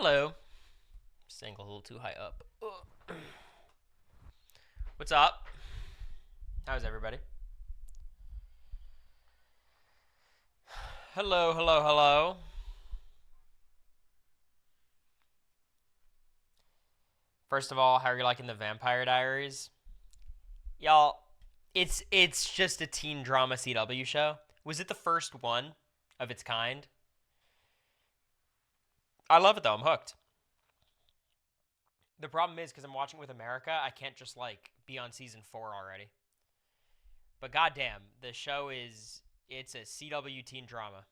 Hello. Staying a little too high up. Ugh. What's up? How's everybody? Hello, hello, hello. First of all, how are you liking the Vampire Diaries? Y'all, it's just a teen drama CW show. Was it the first one of its kind? I love it though. I'm hooked. The problem is because I'm watching with America, I can't just like be on season 4 already. But goddamn, the show it's a CW teen drama.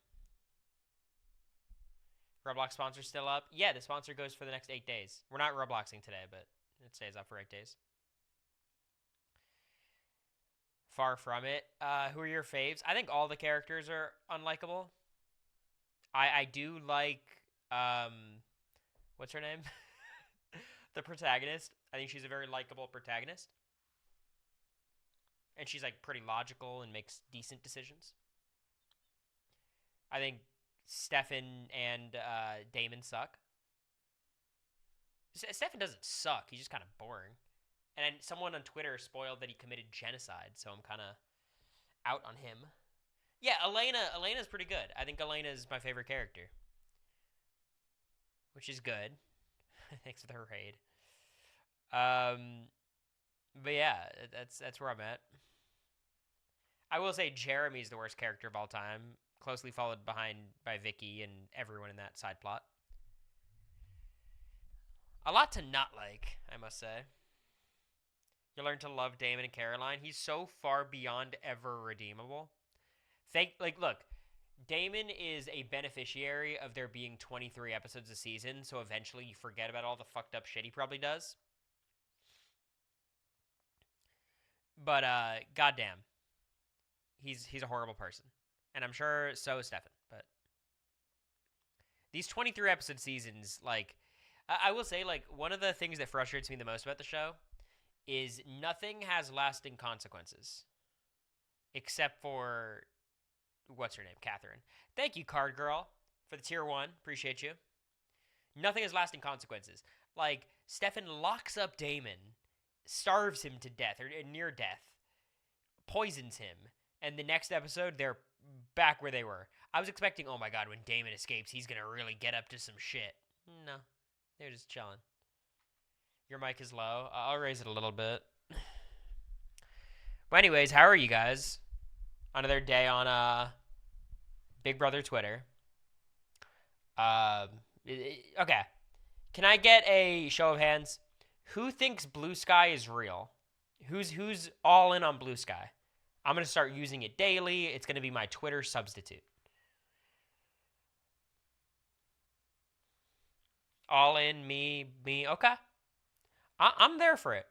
Roblox sponsor still up? Yeah, the sponsor goes for the next 8 days. We're not Robloxing today, but it stays up for 8 days. Far from it. Who are your faves? I think all the characters are unlikable. I do like what's her name? The protagonist. I think she's a very likable protagonist. And she's like pretty logical and makes decent decisions. I think Stefan and Damon suck. Stefan doesn't suck. He's just kind of boring. And someone on Twitter spoiled that he committed genocide, so I'm kind of out on him. Yeah, Elena's pretty good. I think Elena's my favorite character, which is good. Thanks for the raid. But yeah, that's where I'm at. I will say Jeremy's the worst character of all time, closely followed behind by Vicky and everyone in that side plot. A lot to not like, I must say. You learn to love Damon and Caroline. He's so far beyond ever redeemable. Look, Damon is a beneficiary of there being 23 episodes a season, so eventually you forget about all the fucked up shit he probably does. But goddamn, he's a horrible person, and I'm sure so is Stefan. But these 23 episode seasons, like, I will say, like, one of the things that frustrates me the most about the show is nothing has lasting consequences, except for what's her name, Catherine. Thank you, Card Girl, for the tier 1. Appreciate you. Nothing has lasting consequences. Like, Stefan locks up Damon, starves him to death, or near death, poisons him, and the next episode, they're back where they were. I was expecting, oh my god, when Damon escapes, he's gonna really get up to some shit. No, they're just chilling. Your mic is low. I'll raise it a little bit. But anyways, how are you guys? Another day on Big Brother Twitter. Okay. Can I get a show of hands? Who thinks Blue Sky is real? Who's all in on Blue Sky? I'm going to start using it daily. It's going to be my Twitter substitute. All in, me. Okay. I'm there for it.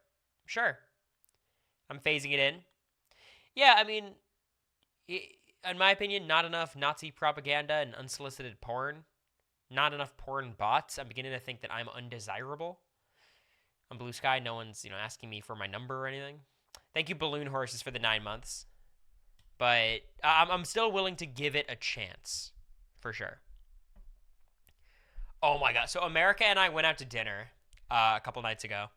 Sure. I'm phasing it in. Yeah, I mean, in my opinion, not enough Nazi propaganda and unsolicited porn. Not enough porn bots. I'm beginning to think that I'm undesirable. On Blue Sky, no one's, asking me for my number or anything. Thank you, Balloon Horses, for the 9 months. But I'm still willing to give it a chance. For sure. Oh my god. So America and I went out to dinner a couple nights ago.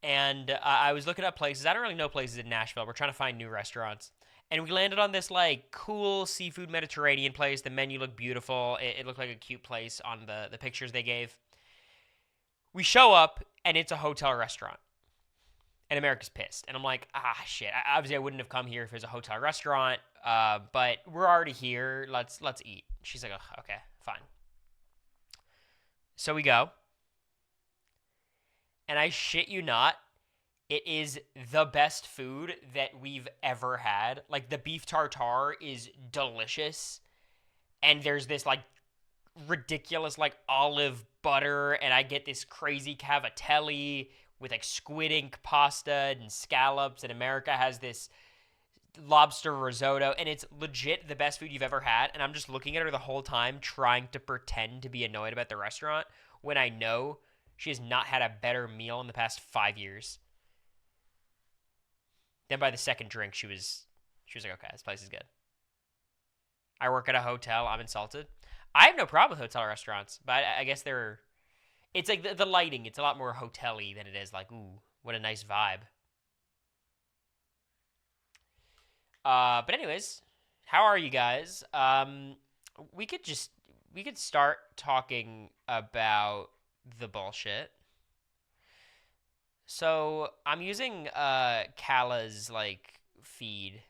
And I was looking up places. I don't really know places in Nashville. We're trying to find new restaurants. And we landed on this, like, cool seafood Mediterranean place. The menu looked beautiful. It looked like a cute place on the pictures they gave. We show up, and it's a hotel restaurant. And America's pissed. And I'm like, shit. Obviously, I wouldn't have come here if it was a hotel restaurant. But we're already here. Let's eat. She's like, oh, okay, fine. So we go. And I shit you not, it is the best food that we've ever had. Like, the beef tartare is delicious. And there's this, like, ridiculous, like, olive butter. And I get this crazy cavatelli with, like, squid ink pasta and scallops. And America has this lobster risotto. And it's legit the best food you've ever had. And I'm just looking at her the whole time trying to pretend to be annoyed about the restaurant when I know she has not had a better meal in the past 5 years. Then by the second drink, she was like, okay, this place is good. I work at a hotel. I'm insulted. I have no problem with hotel restaurants, but I guess they're It's like the lighting. It's a lot more hotel-y than it is like, ooh, what a nice vibe. But anyways, how are you guys? We could just we could start talking about the bullshit. So I'm using Kala's like feed,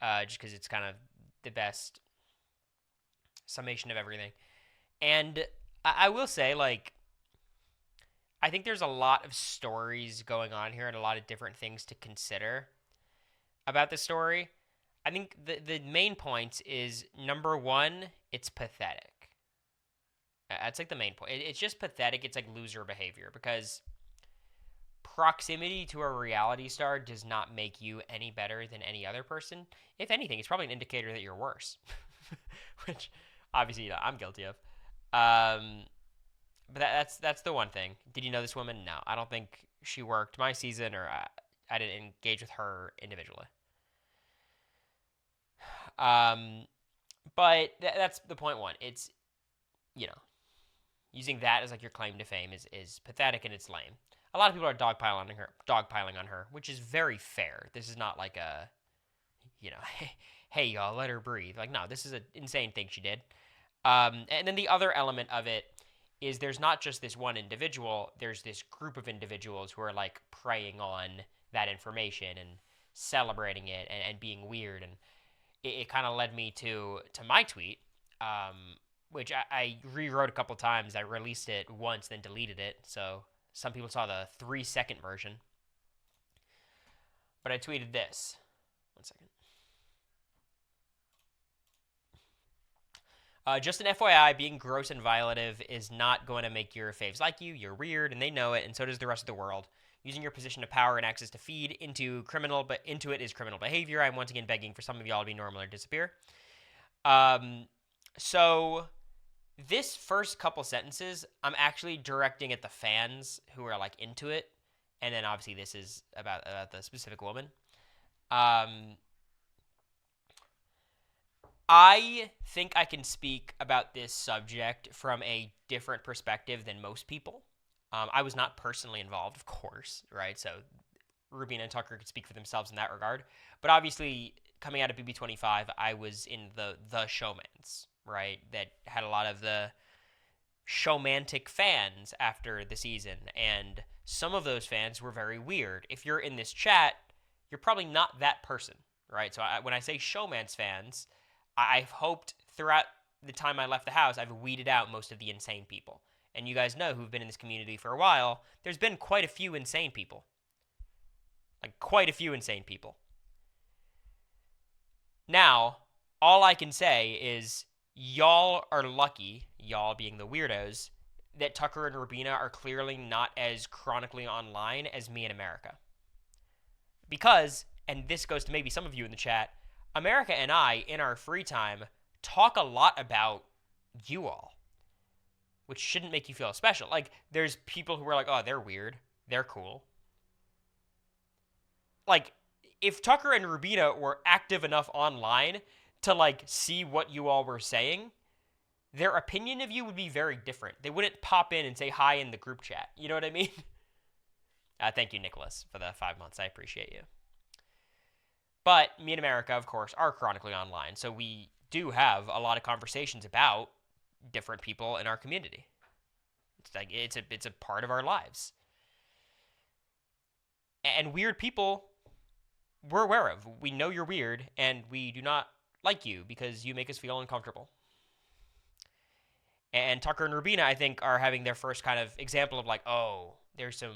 just because it's kind of the best summation of everything. And I will say, like, I think there's a lot of stories going on here and a lot of different things to consider about the story. I think the main point is number one, it's pathetic. That's like the main point. It's just pathetic. It's like loser behavior because proximity to a reality star does not make you any better than any other person. If anything, it's probably an indicator that you're worse, which obviously I'm guilty of. Um, but that's the one thing. Did you know this woman? No, I don't think she worked my season, or I didn't engage with her individually. Um, but that's the point one. It's you know using that as like your claim to fame is pathetic and it's lame. A lot of people are dogpiling on her, which is very fair. This is not like a hey y'all, let her breathe. Like no, this is an insane thing she did. And then the other element of it is there's not just this one individual. There's this group of individuals who are like preying on that information and celebrating it and being weird. And it kind of led me to my tweet, which I rewrote a couple times. I released it once, then deleted it. So some people saw the 3-second version. But I tweeted this. One second. Just an FYI, being gross and violative is not going to make your faves like you. You're weird, and they know it, and so does the rest of the world. Using your position of power and access to feed into it is criminal behavior. I'm once again begging for some of y'all to be normal or disappear. So this first couple sentences, I'm actually directing at the fans who are like into it, and then obviously this is about the specific woman. I think I can speak about this subject from a different perspective than most people. I was not personally involved, of course, right? So Rubina and Tucker could speak for themselves in that regard. But obviously, coming out of BB25, I was in the showmans, right? That had a lot of the showmantic fans after the season, and some of those fans were very weird. If you're in this chat, you're probably not that person, right? So when I say showman's fans, I've hoped throughout the time I left the house, I've weeded out most of the insane people. And you guys know who've been in this community for a while, there's been quite a few insane people. Like, quite a few insane people. Now, all I can say is y'all are lucky, y'all being the weirdos, that Tucker and Rubina are clearly not as chronically online as me in America. Because, and this goes to maybe some of you in the chat, America and I, in our free time, talk a lot about you all, which shouldn't make you feel special. Like, there's people who are like, oh, they're weird. They're cool. Like, if Tucker and Rubina were active enough online to, like, see what you all were saying, their opinion of you would be very different. They wouldn't pop in and say hi in the group chat. You know what I mean? Thank you, Nicholas, for the 5 months. I appreciate you. But me and America, of course, are chronically online, so we do have a lot of conversations about different people in our community. It's like it's a part of our lives. And weird people we're aware of. We know you're weird, and we do not like you because you make us feel uncomfortable. And Tucker and Rubina, I think, are having their first kind of example of like, oh, there's some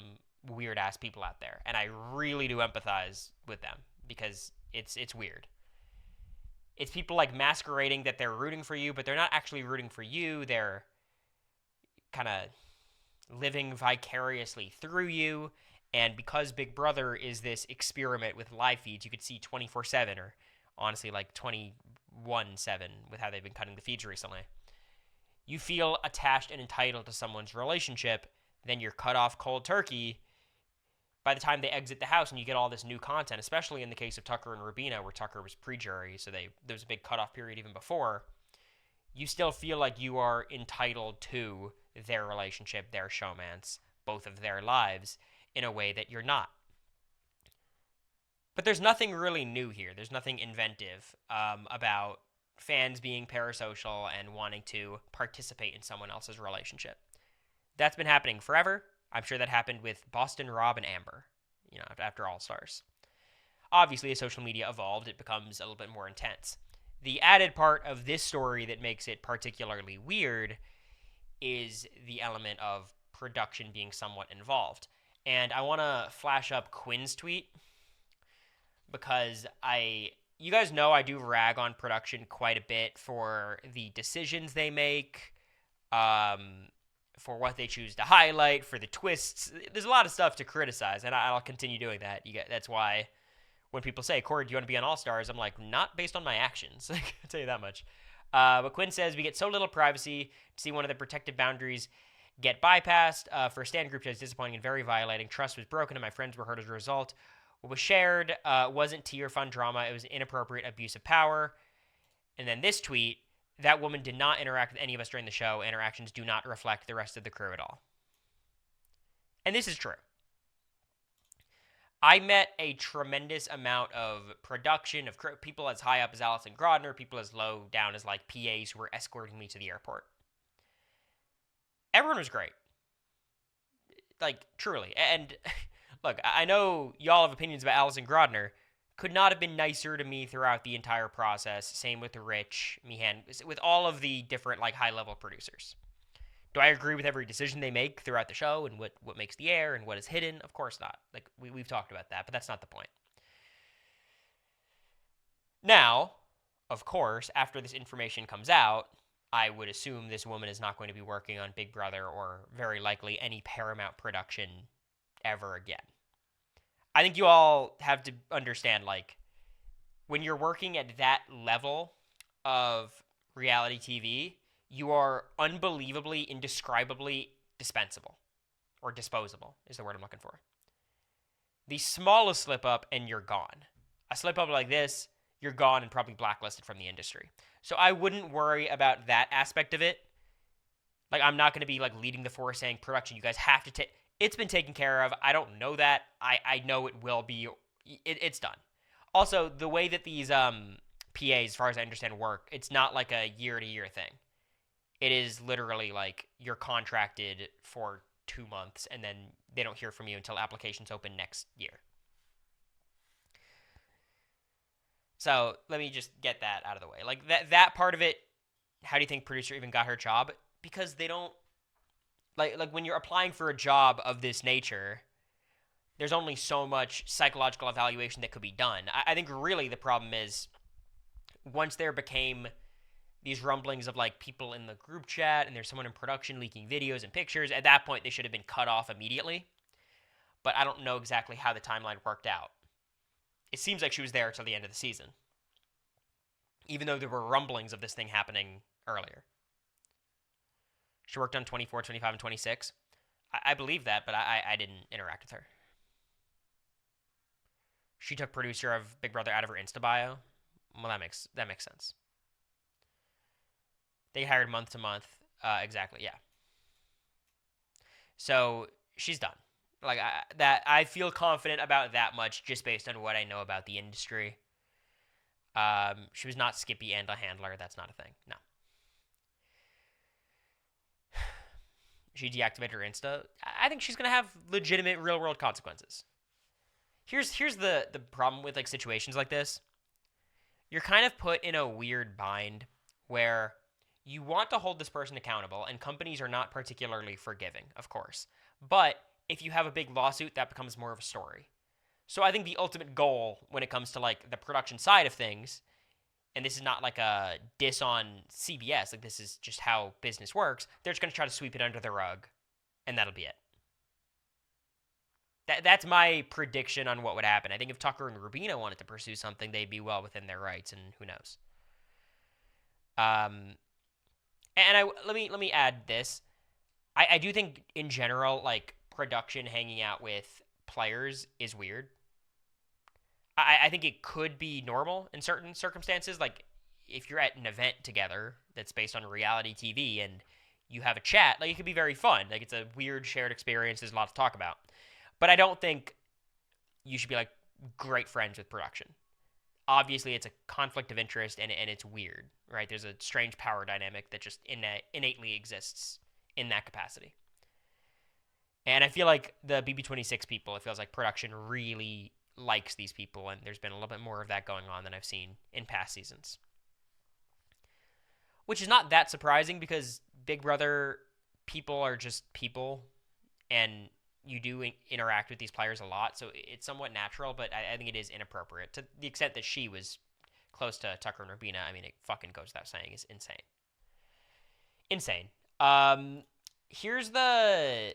weird ass people out there, and I really do empathize with them because it's weird. It's people like masquerading that they're rooting for you, but they're not actually rooting for you. They're kind of living vicariously through you. And because Big Brother is this experiment with live feeds, you could see 24/7 or honestly like 21/7 with how they've been cutting the feeds recently. You feel attached and entitled to someone's relationship, then you're cut off cold turkey by the time they exit the house and you get all this new content, especially in the case of Tucker and Rubina, where Tucker was pre-jury, so there was a big cutoff period even before. you still feel like you are entitled to their relationship, their showmance, both of their lives, in a way that you're not. But there's nothing really new here. There's nothing inventive about fans being parasocial and wanting to participate in someone else's relationship. That's been happening forever. I'm sure that happened with Boston Rob and Amber, after All Stars. Obviously, as social media evolved, it becomes a little bit more intense. The added part of this story that makes it particularly weird is the element of production being somewhat involved. And I want to flash up Quinn's tweet because you guys know I do rag on production quite a bit for the decisions they make, for what they choose to highlight, for the twists. There's a lot of stuff to criticize, and I'll continue doing that. That's why when people say, Cory, do you want to be on All Stars? I'm like, not based on my actions. I'll tell you that much. But Quinn says, we get so little privacy to see one of the protected boundaries get bypassed. For a stand group chat, it's disappointing and very violating. Trust was broken and my friends were hurt as a result. What was shared wasn't tea or fun drama. It was inappropriate abuse of power. And then this tweet, that woman did not interact with any of us during the show, and her actions do not reflect the rest of the crew at all. And this is true. I met a tremendous amount of production, of people as high up as Allison Grodner, people as low down as like PAs who were escorting me to the airport. Everyone was great. Like, truly. And look, I know y'all have opinions about Allison Grodner. Could not have been nicer to me throughout the entire process. Same with Rich, Meehan, with all of the different like high-level producers. Do I agree with every decision they make throughout the show and what makes the air and what is hidden? Of course not. Like, we've talked about that, but that's not the point. Now, of course, after this information comes out, I would assume this woman is not going to be working on Big Brother or very likely any Paramount production ever again. I think you all have to understand, like, when you're working at that level of reality TV, you are unbelievably, indescribably dispensable. Or disposable is the word I'm looking for. The smallest slip up and you're gone. A slip up like this, you're gone and probably blacklisted from the industry. So I wouldn't worry about that aspect of it. Like, I'm not going to be like leading the force saying, production, you guys have to take... It's been taken care of. I don't know that. I know it will be. It's done. Also, the way that these PAs, as far as I understand, work, it's not like a year-to-year thing. It is literally like you're contracted for 2 months, and then they don't hear from you until applications open next year. So let me just get that out of the way. Like that part of it, how do you think producer even got her job? Because they don't... Like when you're applying for a job of this nature, there's only so much psychological evaluation that could be done. I think really the problem is once there became these rumblings of like people in the group chat and there's someone in production leaking videos and pictures, at that point they should have been cut off immediately. But I don't know exactly how the timeline worked out. It seems like she was there until the end of the season, even though there were rumblings of this thing happening earlier. She worked on 24, 25, and 26. I believe that, but I didn't interact with her. She took producer of Big Brother out of her Insta bio. Well, that makes sense. They hired month to month. Exactly, yeah. So she's done. Like I feel confident about that much just based on what I know about the industry. She was not Skippy and a handler. That's not a thing. No. She deactivated her Insta. I think she's going to have legitimate real-world consequences. Here's the problem with like situations like this. You're kind of put in a weird bind where you want to hold this person accountable, and companies are not particularly forgiving, of course. But if you have a big lawsuit, that becomes more of a story. So I think the ultimate goal when it comes to like the production side of things, and this is not like a diss on CBS, like this is just how business works, they're just going to try to sweep it under the rug, and that'll be it. That's my prediction on what would happen. I think if Tucker and Rubina wanted to pursue something, they'd be well within their rights, and who knows. Let me add this. I do think in general, like production hanging out with players is weird. I think it could be normal in certain circumstances. Like if you're at an event together that's based on reality TV and you have a chat, like it could be very fun. Like it's a weird shared experience. There's a lot to talk about. But I don't think you should be like great friends with production. Obviously, it's a conflict of interest and it's weird, right? There's a strange power dynamic that just innately exists in that capacity. And I feel like the BB26 people, it feels like production really likes these people, and there's been a little bit more of that going on than I've seen in past seasons. Which is not that surprising because Big Brother people are just people, and you do interact with these players a lot, so it's somewhat natural, but I think it is inappropriate to the extent that she was close to Tucker and Rubina. I mean, it fucking goes without saying, is insane. Insane. Here's the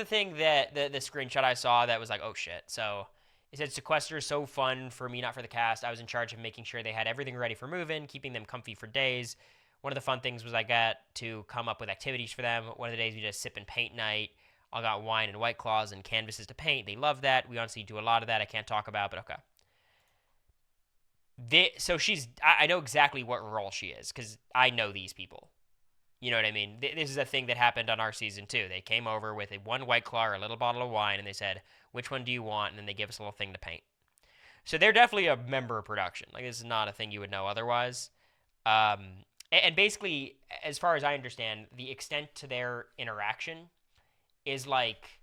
thing that the screenshot I saw that was like, oh shit. So it said, sequester is so fun for me, not for the cast. I was in charge of making sure they had everything ready for move-in, keeping them comfy for days. One of the fun things was I got to come up with activities for them. One of the days we did a sip and paint night. I got wine and White Claws and canvases to paint. They love that. We honestly do a lot of that I can't talk about, but okay. So I know exactly what role she is because I know these people. You know what I mean? This is a thing that happened on our season too. They came over with one White Claw or a little bottle of wine, and they said, which one do you want? And then they gave us a little thing to paint. So they're definitely a member of production. Like, this is not a thing you would know otherwise. And basically, as far as I understand, the extent to their interaction is like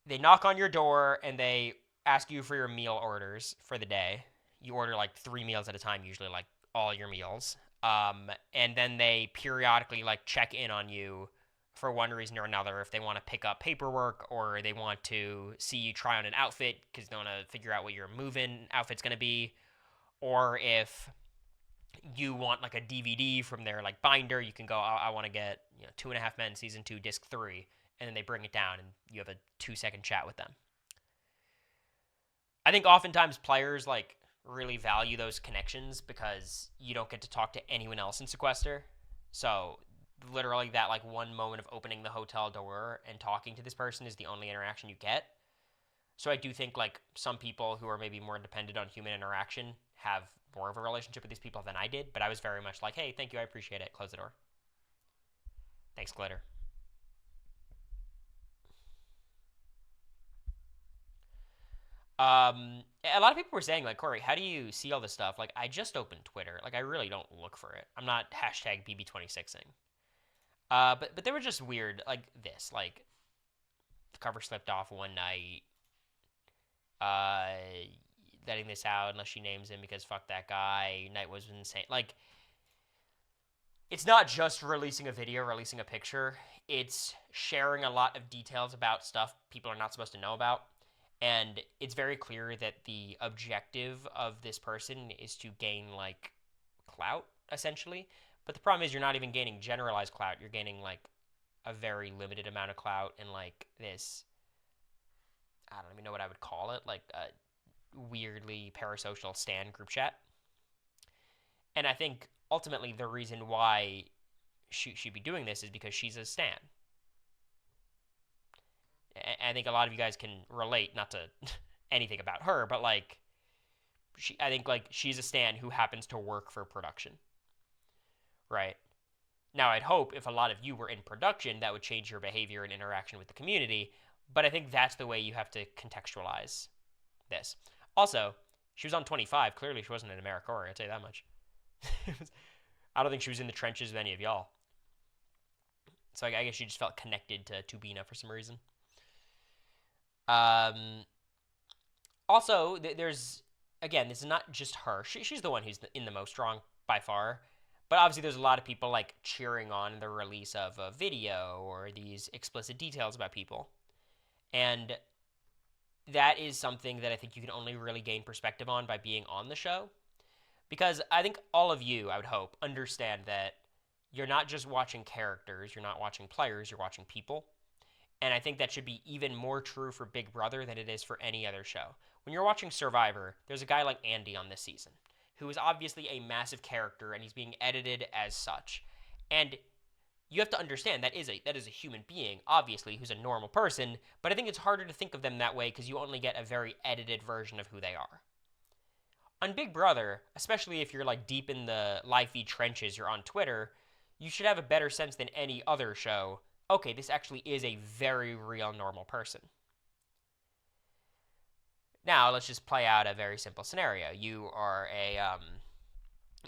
they knock on your door and they ask you for your meal orders for the day. You order like 3 meals at a time, usually, like all your meals. And then they periodically like check in on you for one reason or another, if they want to pick up paperwork or they want to see you try on an outfit because they want to figure out what your move-in outfit's going to be, or if you want like a DVD from their like binder, you can go, I want to get 2.5 Men season 2 disc 3, and then they bring it down and you have a 2-second chat with them. I think oftentimes players like really value those connections because you don't get to talk to anyone else in sequester. So literally that like one moment of opening the hotel door and talking to this person is the only interaction you get. So I do think like some people who are maybe more dependent on human interaction have more of a relationship with these people than I did, but I was very much like, hey, thank you, I appreciate it, close the door. Thanks, Glitter. A lot of people were saying, like, Cory, how do you see all this stuff? Like, I just opened Twitter. Like, I really don't look for it. I'm not hashtag BB26ing. But they were just weird, like this. Like, the cover slipped off one night. Letting this out unless she names him because fuck that guy. Night was insane. Like, it's not just releasing a video, releasing a picture. It's sharing a lot of details about stuff people are not supposed to know about. And it's very clear that the objective of this person is to gain, like, clout, essentially. But the problem is you're not even gaining generalized clout. You're gaining, like, a very limited amount of clout in, like, this, I don't even know what I would call it, like, a weirdly parasocial stan group chat. And I think, ultimately, the reason why she'd be doing this is because she's a stan. I think a lot of you guys can relate, not to anything about her, but like, I think like she's a stan who happens to work for production, right? Now, I'd hope if a lot of you were in production, that would change your behavior and interaction with the community, but I think that's the way you have to contextualize this. Also, she was on 25. Clearly, she wasn't in AmeriCorps, I'll tell you that much. I don't think she was in the trenches with any of y'all. So I guess she just felt connected to Tubina for some reason. Also, there's, again, this is not just her. She's the one who's in the most strong by far. But obviously there's a lot of people like cheering on the release of a video or these explicit details about people. And that is something that I think you can only really gain perspective on by being on the show. Because I think all of you, I would hope, understand that you're not just watching characters, you're not watching players, you're watching people. And I think that should be even more true for Big Brother than it is for any other show. When you're watching Survivor, there's a guy like Andy on this season, who is obviously a massive character, and he's being edited as such. And you have to understand that is a human being, obviously, who's a normal person, but I think it's harder to think of them that way because you only get a very edited version of who they are. On Big Brother, especially if you're like deep in the live feed trenches, you're on Twitter, you should have a better sense than any other show. Okay, this actually is a very real normal person. Now, let's just play out a very simple scenario.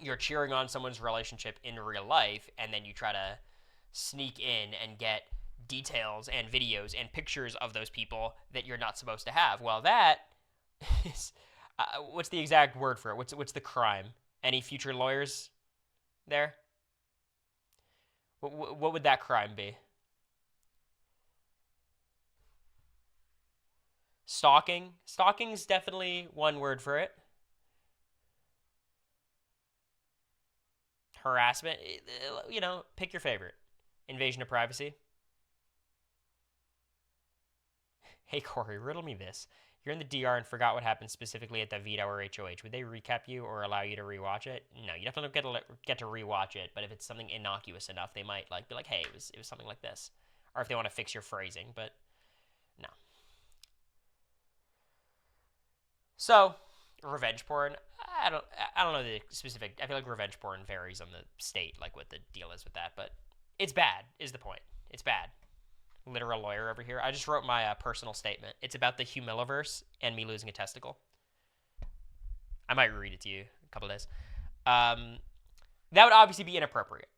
You're cheering on someone's relationship in real life, and then you try to sneak in and get details and videos and pictures of those people that you're not supposed to have. Well, that is what's the exact word for it? What's the crime? Any future lawyers there? What would that crime be? Stalking. Stalking's definitely one word for it. Harassment. Pick your favorite. Invasion of privacy. Hey Cory, riddle me this. You're in the DR and forgot what happened specifically at the veto or HOH. Would they recap you or allow you to rewatch it? No, you definitely get to rewatch it. But if it's something innocuous enough, they might be like, hey, it was something like this, or if they want to fix your phrasing. But no. So, revenge porn. I don't know the specific. I feel like revenge porn varies on the state, like what the deal is with that. But it's bad. Is the point? It's bad. Literal lawyer over here. I just wrote my personal statement. It's about the Humiliverse and me losing a testicle. I might read it to you in a couple days. That would obviously be inappropriate.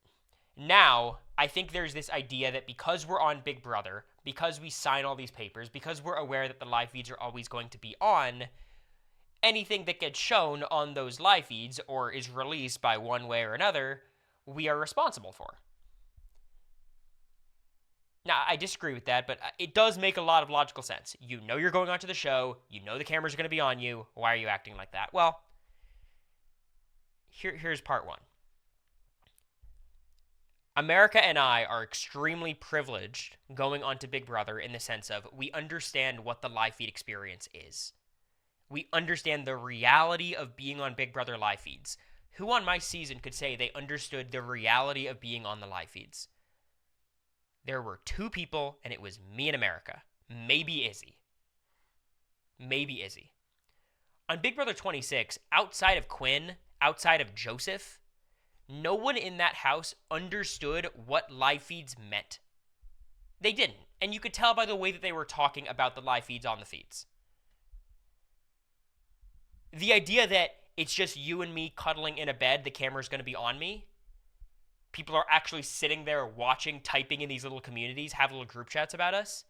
Now, I think there's this idea that because we're on Big Brother, because we sign all these papers, because we're aware that the live feeds are always going to be on, anything that gets shown on those live feeds or is released by one way or another, we are responsible for. Now, I disagree with that, but it does make a lot of logical sense. You know you're going onto the show. You know the cameras are going to be on you. Why are you acting like that? Well, here's part one. America and I are extremely privileged going onto Big Brother in the sense of we understand what the live feed experience is. We understand the reality of being on Big Brother live feeds. Who on my season could say they understood the reality of being on the live feeds? There were two people, and it was me and America. Maybe Izzy. On Big Brother 26, outside of Quinn, outside of Joseph, no one in that house understood what live feeds meant. They didn't. And you could tell by the way that they were talking about the live feeds on the feeds. The idea that it's just you and me cuddling in a bed, the camera's going to be on me. People are actually sitting there watching, typing in these little communities, have little group chats about us.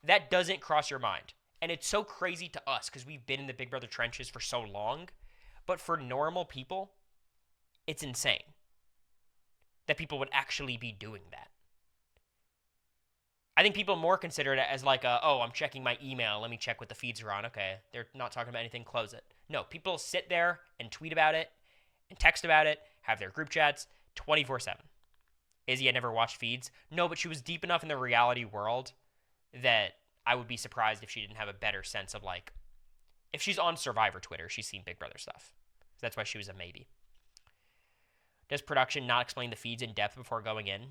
That doesn't cross your mind. And it's so crazy to us because we've been in the Big Brother trenches for so long. But for normal people, it's insane that people would actually be doing that. I think people more consider it as like I'm checking my email. Let me check what the feeds are on. Okay, they're not talking about anything. Close it. No, people sit there and tweet about it and text about it, have their group chats 24/7. Izzy had never watched feeds. No, but she was deep enough in the reality world that I would be surprised if she didn't have a better sense of like, if she's on Survivor Twitter, she's seen Big Brother stuff. So that's why she was a maybe. Does production not explain the feeds in depth before going in?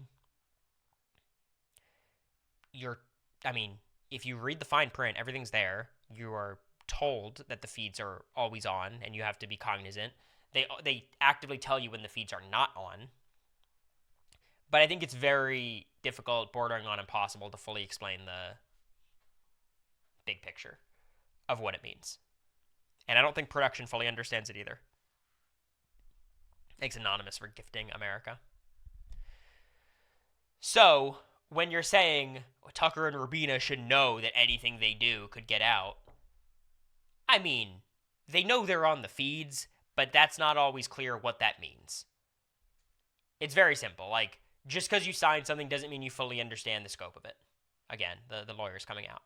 If you read the fine print, everything's there. You are told that the feeds are always on and you have to be cognizant. They actively tell you when the feeds are not on. But I think it's very difficult, bordering on impossible, to fully explain the big picture of what it means. And I don't think production fully understands it either. Thanks, Anonymous, for gifting America. So, when you're saying Tucker and Rubina should know that anything they do could get out, they know they're on the feeds, but that's not always clear what that means. It's very simple. Like, just because you sign something doesn't mean you fully understand the scope of it. Again, the lawyer's coming out.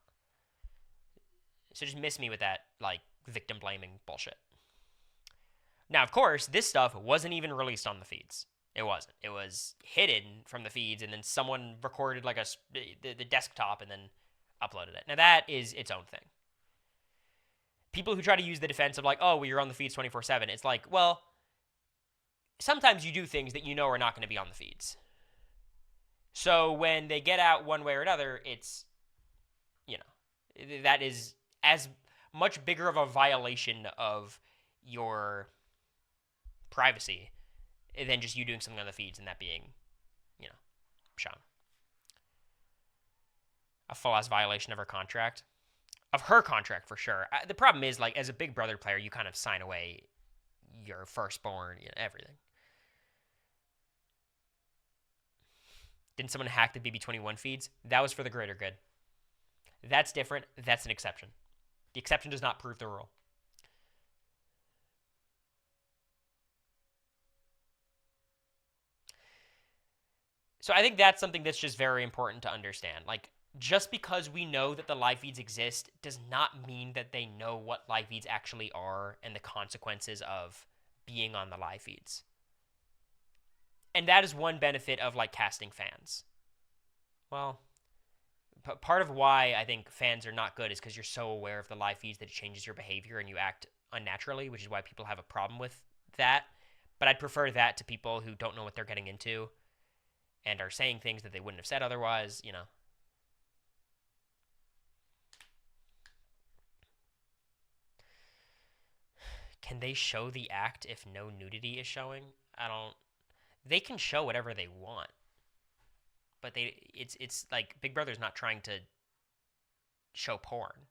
So just miss me with that, like, victim-blaming bullshit. Now, of course, this stuff wasn't even released on the feeds. It wasn't. It was hidden from the feeds, and then someone recorded, like, the desktop and then uploaded it. Now, that is its own thing. People who try to use the defense of, like, oh, well, you're on the feeds 24/7. It's like, well, sometimes you do things that you know are not going to be on the feeds. So when they get out one way or another, it's, that is as much bigger of a violation of your privacy than just you doing something on the feeds and that being, you know, shown. A full ass violation of her contract. Of her contract, for sure. The problem is, like, as a Big Brother player, you kind of sign away your firstborn, everything. Didn't someone hack the BB21 feeds? That was for the greater good. That's different. That's an exception. The exception does not prove the rule. So I think that's something that's just very important to understand. Like, just because we know that the live feeds exist does not mean that they know what live feeds actually are and the consequences of being on the live feeds. And that is one benefit of, like, casting fans. Well, part of why I think fans are not good is because you're so aware of the live feeds that it changes your behavior and you act unnaturally, which is why people have a problem with that. But I'd prefer that to people who don't know what they're getting into and are saying things that they wouldn't have said otherwise, Can they show the act if no nudity is showing? They can show whatever they want. But it's like Big Brother's not trying to show porn.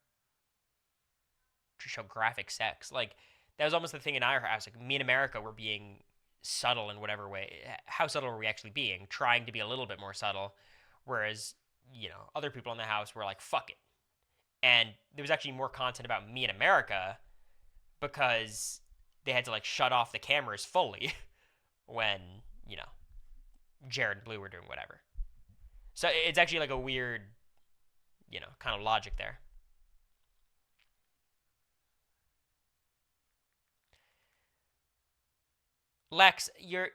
To show graphic sex. Like, that was almost the thing in our house. Like, me and America were being subtle in whatever way. How subtle were we actually being? Trying to be a little bit more subtle. Whereas, other people in the house were like, fuck it. And there was actually more content about me and America because they had to, like, shut off the cameras fully when, Jared and Blue were doing whatever. So it's actually like a weird, kind of logic there. Lex, I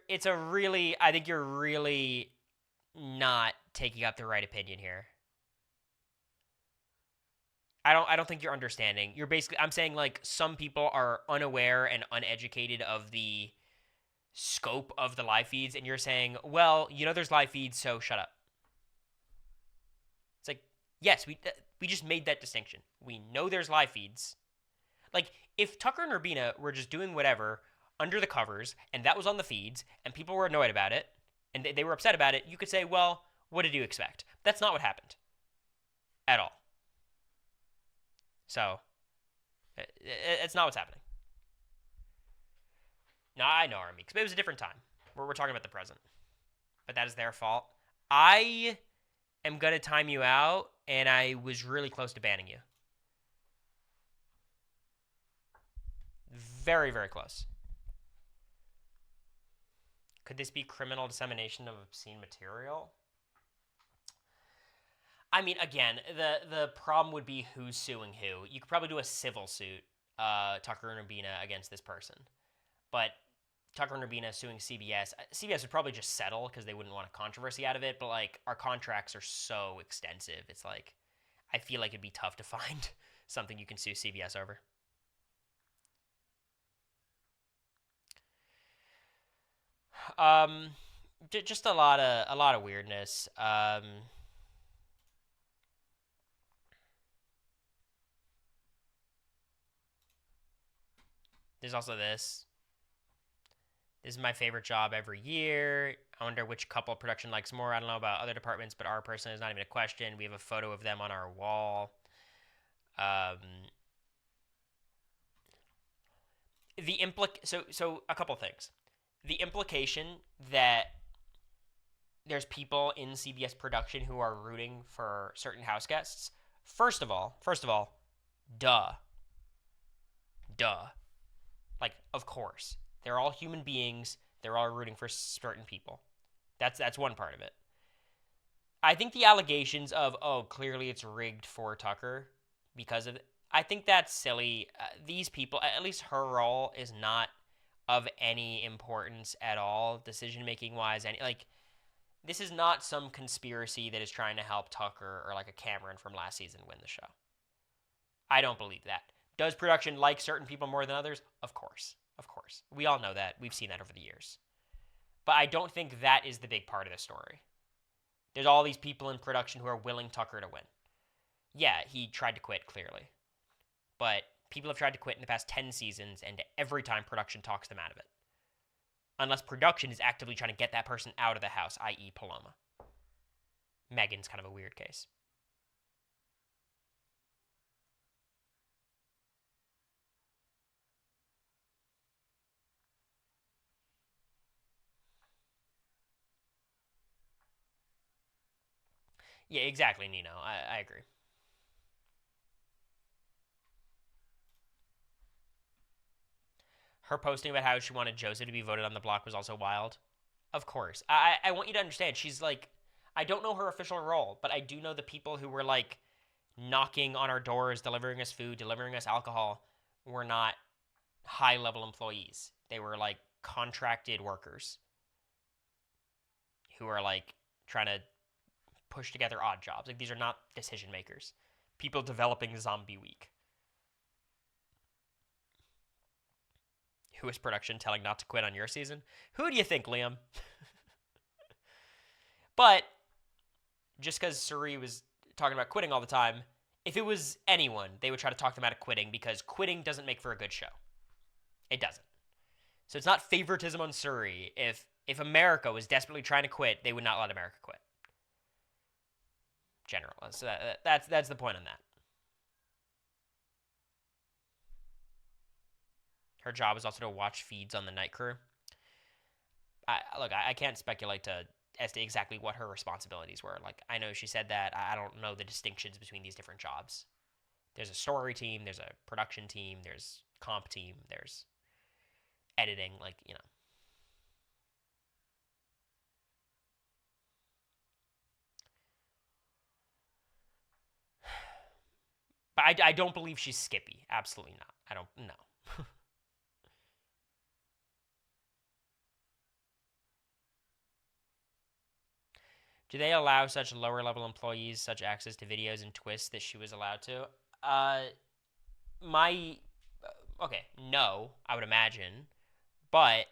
think you're really not taking up the right opinion here. I don't think you're understanding. I'm saying, like, some people are unaware and uneducated of the scope of the live feeds, and you're saying, well, there's live feeds, so shut up. It's like, yes, we just made that distinction. We know there's live feeds. Like, if Tucker and Rubina were just doing whatever under the covers, and that was on the feeds, and people were annoyed about it, and they were upset about it, you could say, well, what did you expect? That's not what happened. At all. So, it's not what's happening. No, I know, Army, but it was a different time. We're talking about the present. But that is their fault. I am going to time you out, and I was really close to banning you. Very, very close. Could this be criminal dissemination of obscene material? I mean, again, the problem would be who's suing who. You could probably do a civil suit, Tucker and Rubina, against this person. But Tucker and Rubina suing CBS. CBS would probably just settle because they wouldn't want a controversy out of it. But, like, our contracts are so extensive. It's like, I feel like it'd be tough to find something you can sue CBS over. Just a lot of weirdness. There's also this. This is my favorite job every year. I wonder which couple production likes more. I don't know about other departments, but our person is not even a question. We have a photo of them on our wall. So a couple things. The implication that there's people in CBS production who are rooting for certain house guests. First of all, duh. Like, of course. They're all human beings. They're all rooting for certain people. That's one part of it. I think the allegations of, clearly it's rigged for Tucker because of it, I think that's silly. These people, at least her role, is not of any importance at all, decision-making wise. This is not some conspiracy that is trying to help Tucker or, like, a Cameron from last season win the show. I don't believe that. Does production like certain people more than others? Of course. We all know that. We've seen that over the years. But I don't think that is the big part of the story. There's all these people in production who are willing Tucker to win. Yeah, he tried to quit, clearly. But People have tried to quit in the past 10 seasons, and every time production talks them out of it. Unless production is actively trying to get that person out of the house, i.e. Paloma. Megan's kind of a weird case. Yeah, exactly, Nino. I agree. Her posting about how she wanted Joseph to be voted on the block was also wild. Of course. I want you to understand, she's like, I don't know her official role, but I do know the people who were like knocking on our doors, delivering us food, delivering us alcohol, were not high level employees. They were like contracted workers who are like trying to push together odd jobs. Like, these are not decision makers. People developing Zombie Week. Who is production telling not to quit on your season? Who do you think, Liam? But just because Suri was talking about quitting all the time, if it was anyone, they would try to talk them out of quitting because quitting doesn't make for a good show. It doesn't. So it's not favoritism on Suri. If America was desperately trying to quit, they would not let America quit. General. So that's the point on that. Her job is also to watch feeds on the night crew. I can't speculate as to exactly what her responsibilities were. Like, I know she said that. I don't know the distinctions between these different jobs. There's a story team, there's a production team, there's comp team, there's editing, like, you know. But I don't believe she's Skippy. Absolutely not. I don't, no. Do they allow such lower level employees such access to videos and twists that she was allowed to? Okay, no, I would imagine. But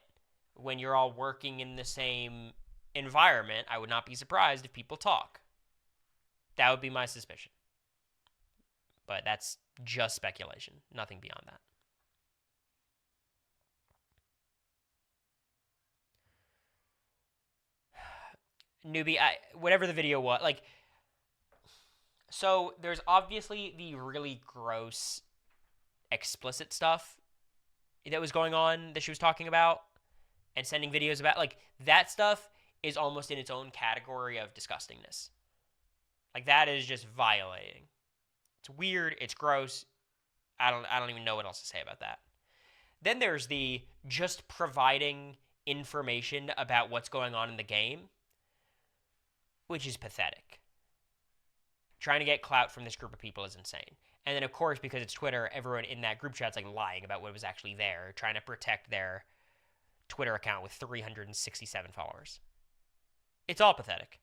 when you're all working in the same environment, I would not be surprised if people talk. That would be my suspicion. But that's just speculation, nothing beyond that. Newbie, whatever the video was, like, so there's obviously the really gross, explicit stuff that was going on that she was talking about and sending videos about. Like, that stuff is almost in its own category of disgustingness. Like, that is just violating. It's weird. It's gross. I don't even know what else to say about that. Then there's the just providing information about what's going on in the game, which is pathetic. Trying to get clout from this group of people is insane. And then, of course, because it's Twitter, everyone in that group chat's like lying about what was actually there, trying to protect their Twitter account with 367 followers. It's all pathetic.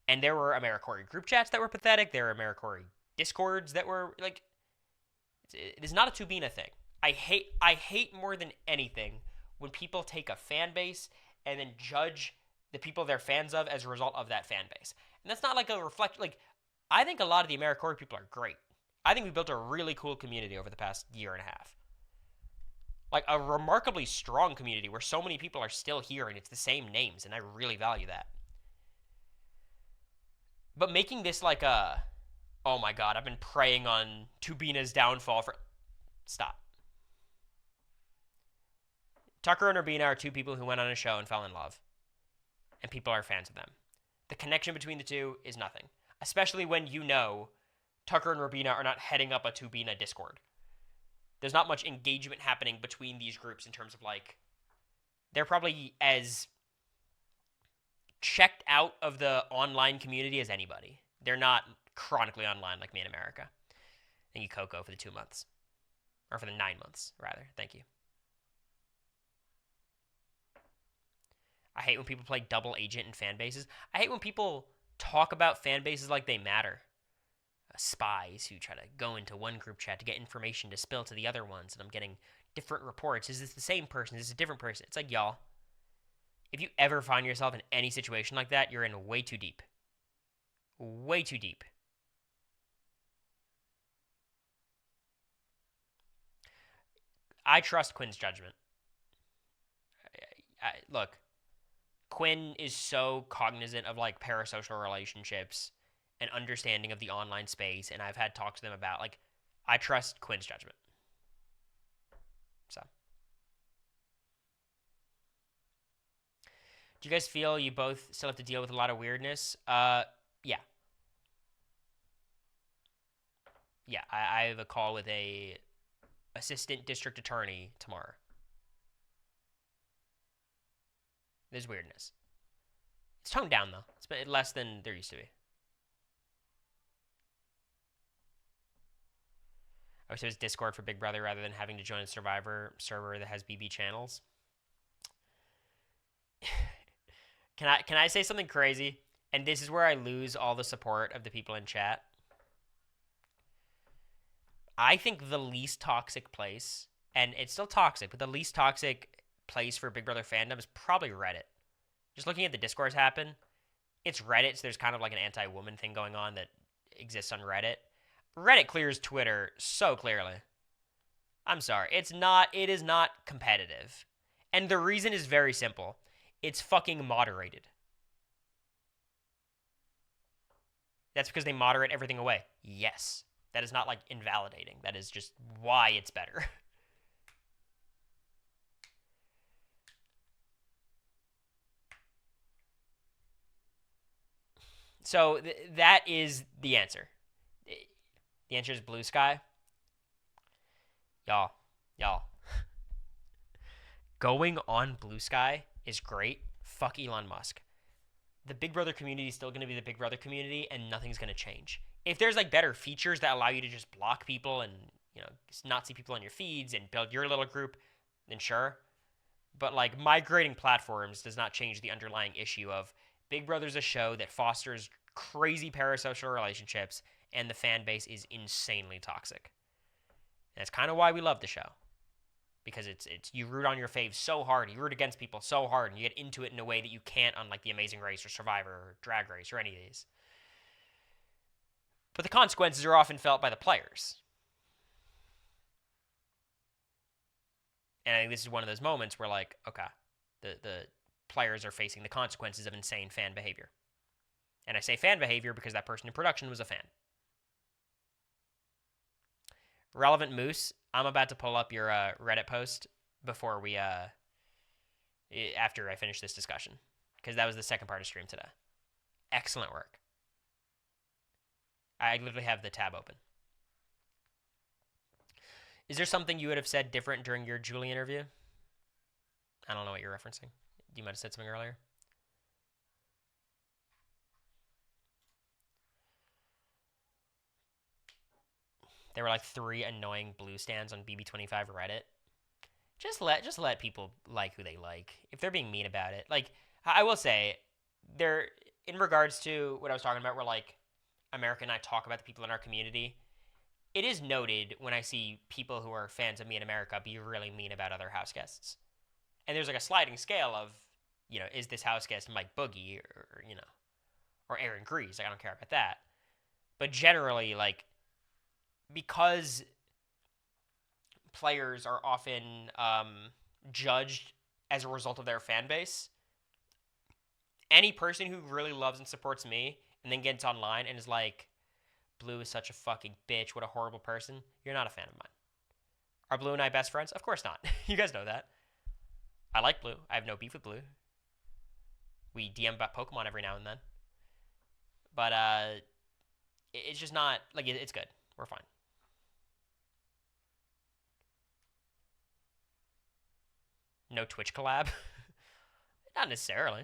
And there were AmeriCorey group chats that were pathetic. There were AmeriCorey Discords that were, like, it is not a Tubina thing. I hate more than anything when people take a fan base and then judge the people they're fans of as a result of that fan base. And that's not like a reflect. Like, I think a lot of the AmeriCorey people are great. I think we built a really cool community over the past year and a half. Like, a remarkably strong community where so many people are still here and it's the same names, and I really value that. But making this like a, oh my god, I've been preying on Tubina's downfall for... Stop. Tucker and Urbina are two people who went on a show and fell in love. And people are fans of them. The connection between the two is nothing. Especially when you know Tucker and Urbina are not heading up a Tubina Discord. There's not much engagement happening between these groups in terms of, like, they're probably as checked out of the online community as anybody. They're not chronically online like me in America. Thank you, Coco, for the 2 months. Or for the 9 months, rather. Thank you. I hate when people play double agent in fan bases. I hate when people talk about fan bases like they matter. Spies who try to go into one group chat to get information to spill to the other ones, and I'm getting different reports. Is this the same person? Is this a different person? It's like, y'all, if you ever find yourself in any situation like that, you're in way too deep. Way too deep. I trust Quinn's judgment. Look, Quinn is so cognizant of like parasocial relationships and understanding of the online space, and I've had talks to them about like I trust Quinn's judgment. So, do you guys feel you both still have to deal with a lot of weirdness? Yeah, yeah. I have a call with a assistant district attorney tomorrow. There's weirdness. It's toned down though. It's less than there used to be. I wish it was Discord for Big Brother rather than having to join a Survivor server that has BB channels. Can I say something crazy? And this is where I lose all the support of the people in chat. I think the least toxic place, and it's still toxic, but the least toxic place for Big Brother fandom is probably Reddit. Just looking at the discourse happen, it's Reddit, so there's kind of like an anti-woman thing going on that exists on Reddit. Reddit clears Twitter so clearly. I'm sorry. It is not competitive. And the reason is very simple. It's fucking moderated. That's because they moderate everything away. Yes. That is not like invalidating. That is just why it's better. So that is the answer. The answer is blue sky. Y'all. Going on blue sky is great. Fuck Elon Musk. The Big Brother community is still going to be the Big Brother community, and nothing's going to change. If there's like better features that allow you to just block people and, you know, not see people on your feeds and build your little group, then sure. But like migrating platforms does not change the underlying issue of Big Brother's a show that fosters crazy parasocial relationships, and the fan base is insanely toxic. And that's kind of why we love the show. Because it's you root on your faves so hard, you root against people so hard, and you get into it in a way that you can't on like The Amazing Race or Survivor or Drag Race or any of these. But the consequences are often felt by the players. And I think this is one of those moments where like, okay, the players are facing the consequences of insane fan behavior. And I say fan behavior because that person in production was a fan. Relevant Moose, I'm about to pull up your Reddit post before we, after I finish this discussion, because that was the second part of stream today. Excellent work. I literally have the tab open. Is there something you would have said different during your Julie interview? I don't know what you're referencing. You might have said something earlier. There were like 3 annoying blue stands on BB25 Reddit. Just let people like who they like. If they're being mean about it, like I will say, there in regards to what I was talking about, where like America and I talk about the people in our community. It is noted when I see people who are fans of me in America be really mean about other house guests, and there's like a sliding scale of, you know, is this house guest Mike Boogie or you know, or Aaron Grease? Like I don't care about that, but generally like, because players are often judged as a result of their fan base, any person who really loves and supports me and then gets online and is like, Blue is such a fucking bitch, what a horrible person, you're not a fan of mine. Are Blue and I best friends? Of course not. You guys know that. I like Blue. I have no beef with Blue. We DM about Pokemon every now and then. But it's just not, like, it's good. We're fine. No Twitch collab? Not necessarily.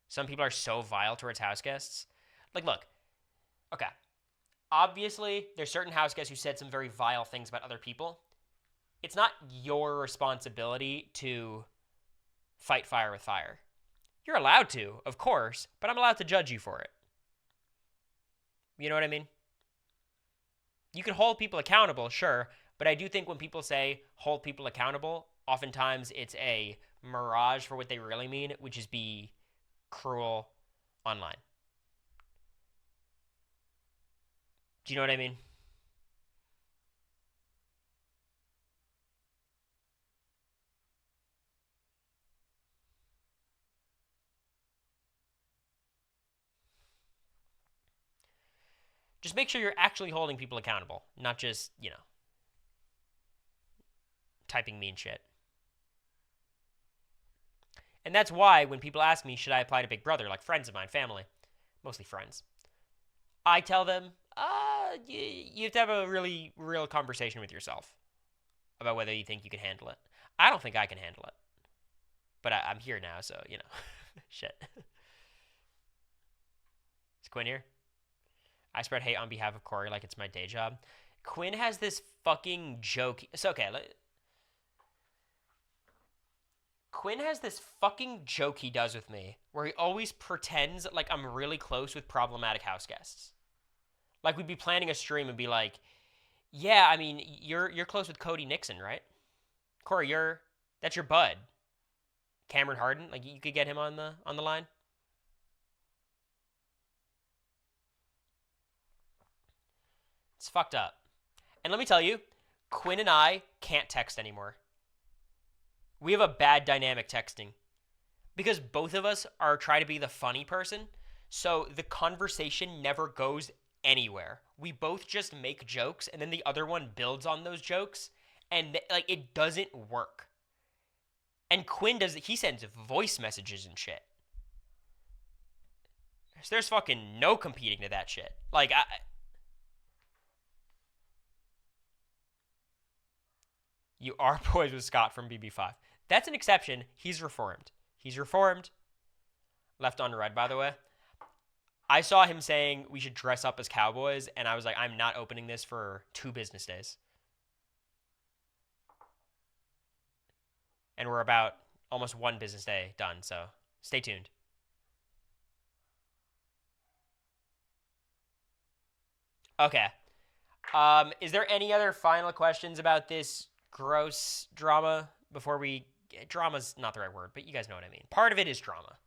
Some people are so vile towards house guests. Like, look. Okay. Obviously, there's certain house guests who said some very vile things about other people. It's not your responsibility to fight fire with fire. You're allowed to, of course, but I'm allowed to judge you for it. You know what I mean? You can hold people accountable, sure, but I do think when people say hold people accountable, oftentimes it's a mirage for what they really mean, which is be cruel online. Do you know what I mean? Just make sure you're actually holding people accountable, not just, typing mean shit. And that's why when people ask me, should I apply to Big Brother, like friends of mine, family, mostly friends, I tell them, you have to have a really real conversation with yourself about whether you think you can handle it. I don't think I can handle it. But I'm here now, so, shit. Is Quinn here? I spread hate on behalf of Cory like it's my day job. Quinn has this fucking joke. So, okay. Quinn has this fucking joke he does with me where he always pretends like I'm really close with problematic house guests. Like, we'd be planning a stream and be like, yeah, I mean, you're close with Cody Nixon, right? Cory, that's your bud. Cameron Harden, like, you could get him on the line. It's fucked up. And let me tell you, Quinn and I can't text anymore. We have a bad dynamic texting because both of us are trying to be the funny person, so the conversation never goes anywhere. We both just make jokes, and then the other one builds on those jokes, and it doesn't work. And Quinn he sends voice messages and shit. There's fucking no competing to that shit. Like, you are boys with Scott from BB5. That's an exception. He's reformed. Left on red, by the way. I saw him saying we should dress up as cowboys, and I was like, I'm not opening this for 2 business days. And we're about almost 1 business day done, so stay tuned. Okay. Is there any other final questions about this gross drama before we... Drama's not the right word, but you guys know what I mean. Part of it is drama.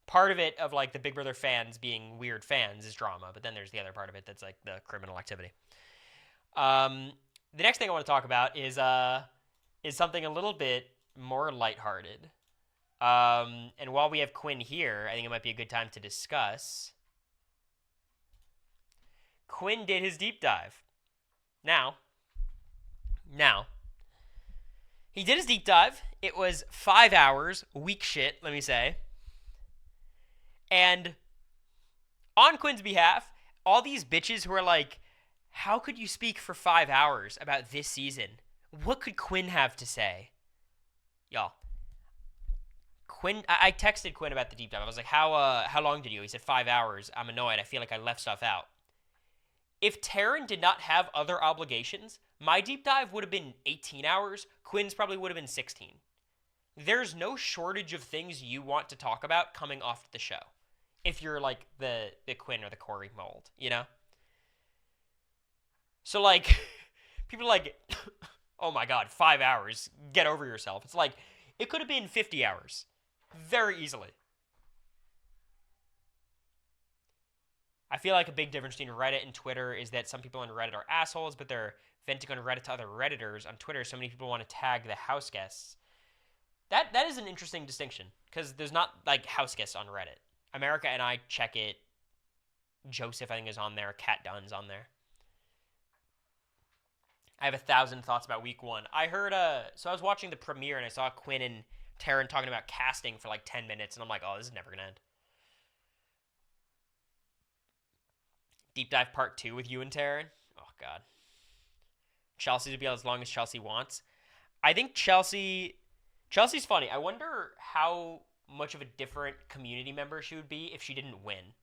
Part of it of, like, the Big Brother fans being weird fans is drama, but then there's the other part of it that's, like, the criminal activity. The next thing I want to talk about is something a little bit more lighthearted. And while we have Quinn here, I think it might be a good time to discuss. Quinn did his deep dive. Now, he did his deep dive. It was 5 hours, weak shit, let me say. And on Quinn's behalf, all these bitches who are like, how could you speak for 5 hours about this season? What could Quinn have to say? Y'all, Quinn, I texted Quinn about the deep dive. I was like, how long did you? He said 5 hours. I'm annoyed. I feel like I left stuff out. If Taryn did not have other obligations, my deep dive would have been 18 hours. Quinn's probably would have been 16. There's no shortage of things you want to talk about coming off the show. If you're like the Quinn or the Cory mold, So, like, people are like, oh my God, 5 hours, get over yourself. It's like, it could have been 50 hours, very easily. I feel like a big difference between Reddit and Twitter is that some people on Reddit are assholes, but they're venting on Reddit to other Redditors. On Twitter, so many people want to tag the house guests. That is an interesting distinction, because there's not, like, house guests on Reddit. America and I check it. Joseph, I think, is on there. Kat Dunn's on there. I have 1,000 thoughts about week 1. I heard, so I was watching the premiere, and I saw Quinn and Taryn talking about casting for, like, 10 minutes, and I'm like, oh, this is never going to end. Deep dive part 2 with you and Taryn. Oh, God. Chelsea's will be as long as Chelsea wants. I think Chelsea's funny. I wonder how much of a different community member she would be if she didn't win.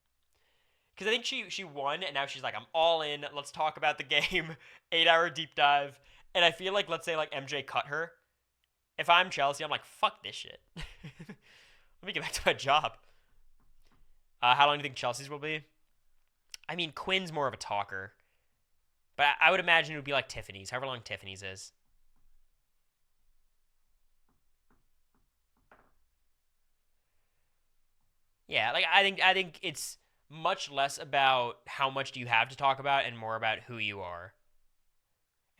Because I think she won, and now she's like, I'm all in. Let's talk about the game. 8-hour deep dive. And I feel like, let's say, like, MJ cut her. If I'm Chelsea, I'm like, fuck this shit. Let me get back to my job. How long do you think Chelsea's will be? I mean, Quinn's more of a talker. But I would imagine it would be like Tiffany's, however long Tiffany's is. Yeah, like, I think it's much less about how much do you have to talk about and more about who you are.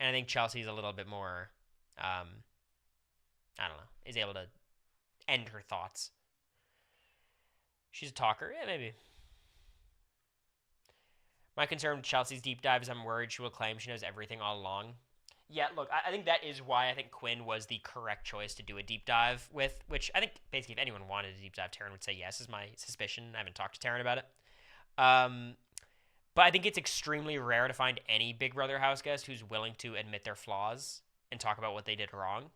And I think Chelsea's a little bit more, I don't know, is able to end her thoughts. She's a talker. Yeah, maybe. My concern with Chelsea's deep dive is I'm worried she will claim she knows everything all along. Yeah, look, I think that is why I think Quinn was the correct choice to do a deep dive with, which I think basically if anyone wanted a deep dive, Taryn would say yes, is my suspicion. I haven't talked to Taryn about it. But I think it's extremely rare to find any Big Brother house guest who's willing to admit their flaws and talk about what they did wrong.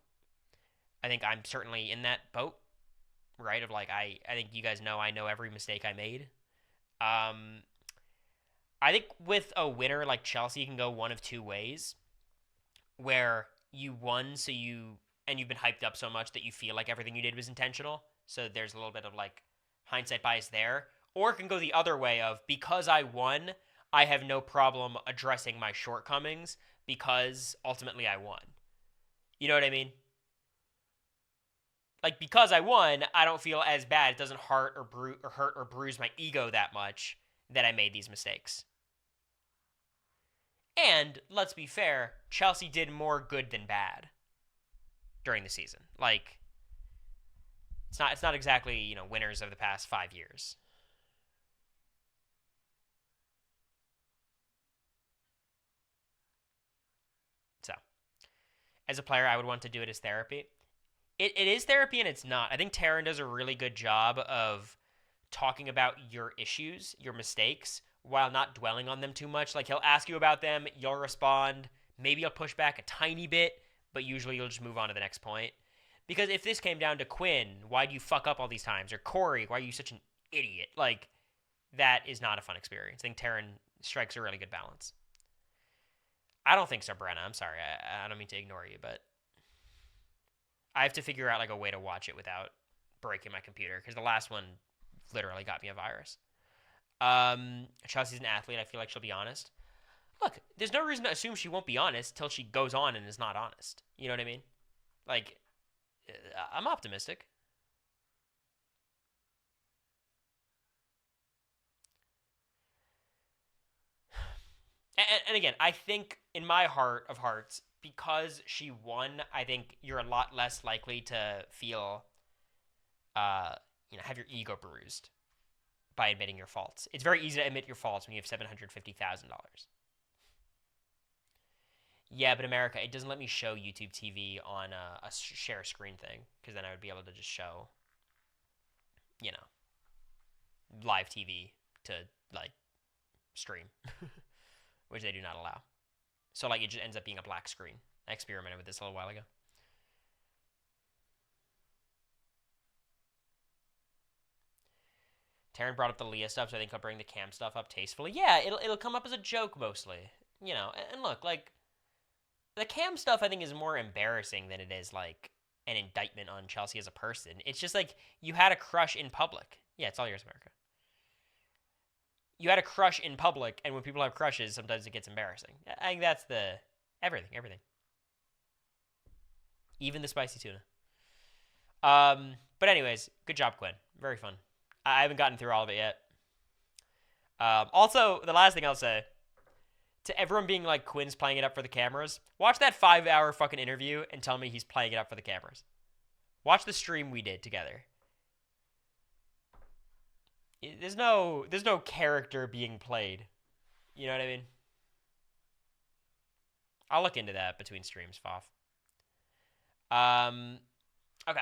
I think I'm certainly in that boat, right? Of like, I think you guys know I know every mistake I made. Um, I think with a winner like Chelsea, you can go one of two ways where you won and you've been hyped up so much that you feel like everything you did was intentional. So there's a little bit of like hindsight bias there. Or it can go the other way of because I won, I have no problem addressing my shortcomings because ultimately I won. You know what I mean? Like because I won, I don't feel as bad. It doesn't hurt or bruise my ego that much that I made these mistakes. And let's be fair, Chelsea did more good than bad during the season. Like it's not exactly, winners of the past 5 years. So, as a player, I would want to do it as therapy. It is therapy and it's not. I think Taryn does a really good job of talking about your issues, your mistakes, while not dwelling on them too much. Like he'll ask you about them, you'll respond, maybe you'll push back a tiny bit, but usually you'll just move on to the next point. Because if this came down to Quinn, why do you fuck up all these times? Or Cory, why are you such an idiot? Like, that is not a fun experience. I think Taryn strikes a really good balance. I don't think so, Brenna. I'm sorry. I don't mean to ignore you, but I have to figure out like a way to watch it without breaking my computer because the last one literally got me a virus. Chelsea's an athlete. I feel like she'll be honest. Look, there's no reason to assume she won't be honest till she goes on and is not honest. You know what I mean? Like, I'm optimistic. And again, I think in my heart of hearts, because she won, I think you're a lot less likely to feel, have your ego bruised by admitting your faults. It's very easy to admit your faults when you have $750,000. Yeah, but America, it doesn't let me show YouTube TV on a share screen thing because then I would be able to just show, live TV to like stream, which they do not allow. So like it just ends up being a black screen. I experimented with this a little while ago. Taryn brought up the Leah stuff, so I think I'll bring the Cam stuff up tastefully. Yeah, it'll come up as a joke mostly, And look, like the Cam stuff, I think is more embarrassing than it is like an indictment on Chelsea as a person. It's just like you had a crush in public. Yeah, it's all yours, America. You had a crush in public, and when people have crushes, sometimes it gets embarrassing. I think that's the everything, even the spicy tuna. But anyways, good job, Quinn. Very fun. I haven't gotten through all of it yet. Also, the last thing I'll say to everyone being like Quinn's playing it up for the cameras, watch that 5-hour fucking interview and tell me he's playing it up for the cameras. Watch the stream we did together. There's no character being played. You know what I mean? I'll look into that between streams, Foff. Okay.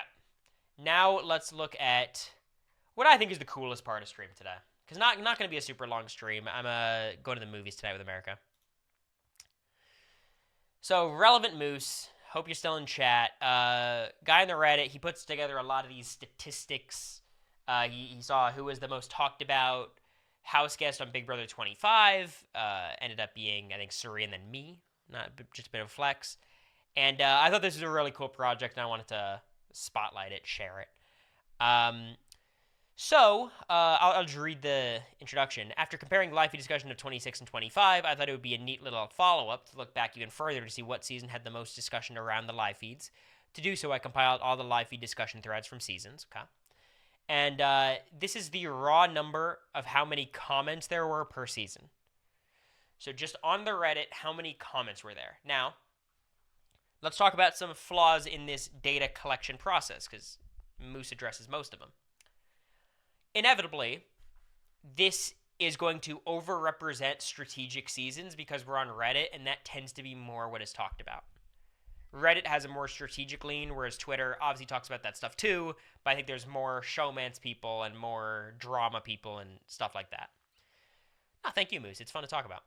Now let's look at what I think is the coolest part of stream today. Because not going to be a super long stream. I'm going to the movies tonight with America. So, Relevant Moose, hope you're still in chat. Guy on the Reddit, he puts together a lot of these statistics. He saw who was the most talked about house guest on Big Brother 25. Ended up being, I think, Suri and then me. Not just a bit of a flex. And I thought this was a really cool project, and I wanted to spotlight it, share it. I'll just read the introduction. After comparing live feed discussion of 26 and 25, I thought it would be a neat little follow-up to look back even further to see what season had the most discussion around the live feeds. To do so, I compiled all the live feed discussion threads from seasons. Okay. And this is the raw number of how many comments there were per season. So just on the Reddit, how many comments were there? Now, let's talk about some flaws in this data collection process, because Moose addresses most of them. Inevitably, this is going to overrepresent strategic seasons because we're on Reddit, and that tends to be more what is talked about. Reddit has a more strategic lean, whereas Twitter obviously talks about that stuff too, but I think there's more showmance people and more drama people and stuff like that. Oh, thank you, Moose. It's fun to talk about.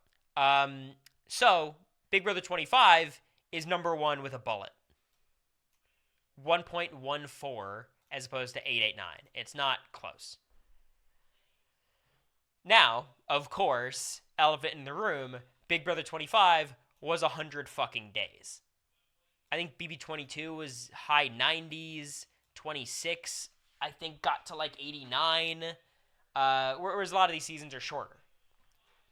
So, Big Brother 25 is number one with a bullet. 1.14 as opposed to 889. It's not close. Now, of course, elephant in the room, Big Brother 25 was 100 fucking days. I think BB22 was high 90s, 26 I think got to like 89, whereas a lot of these seasons are shorter.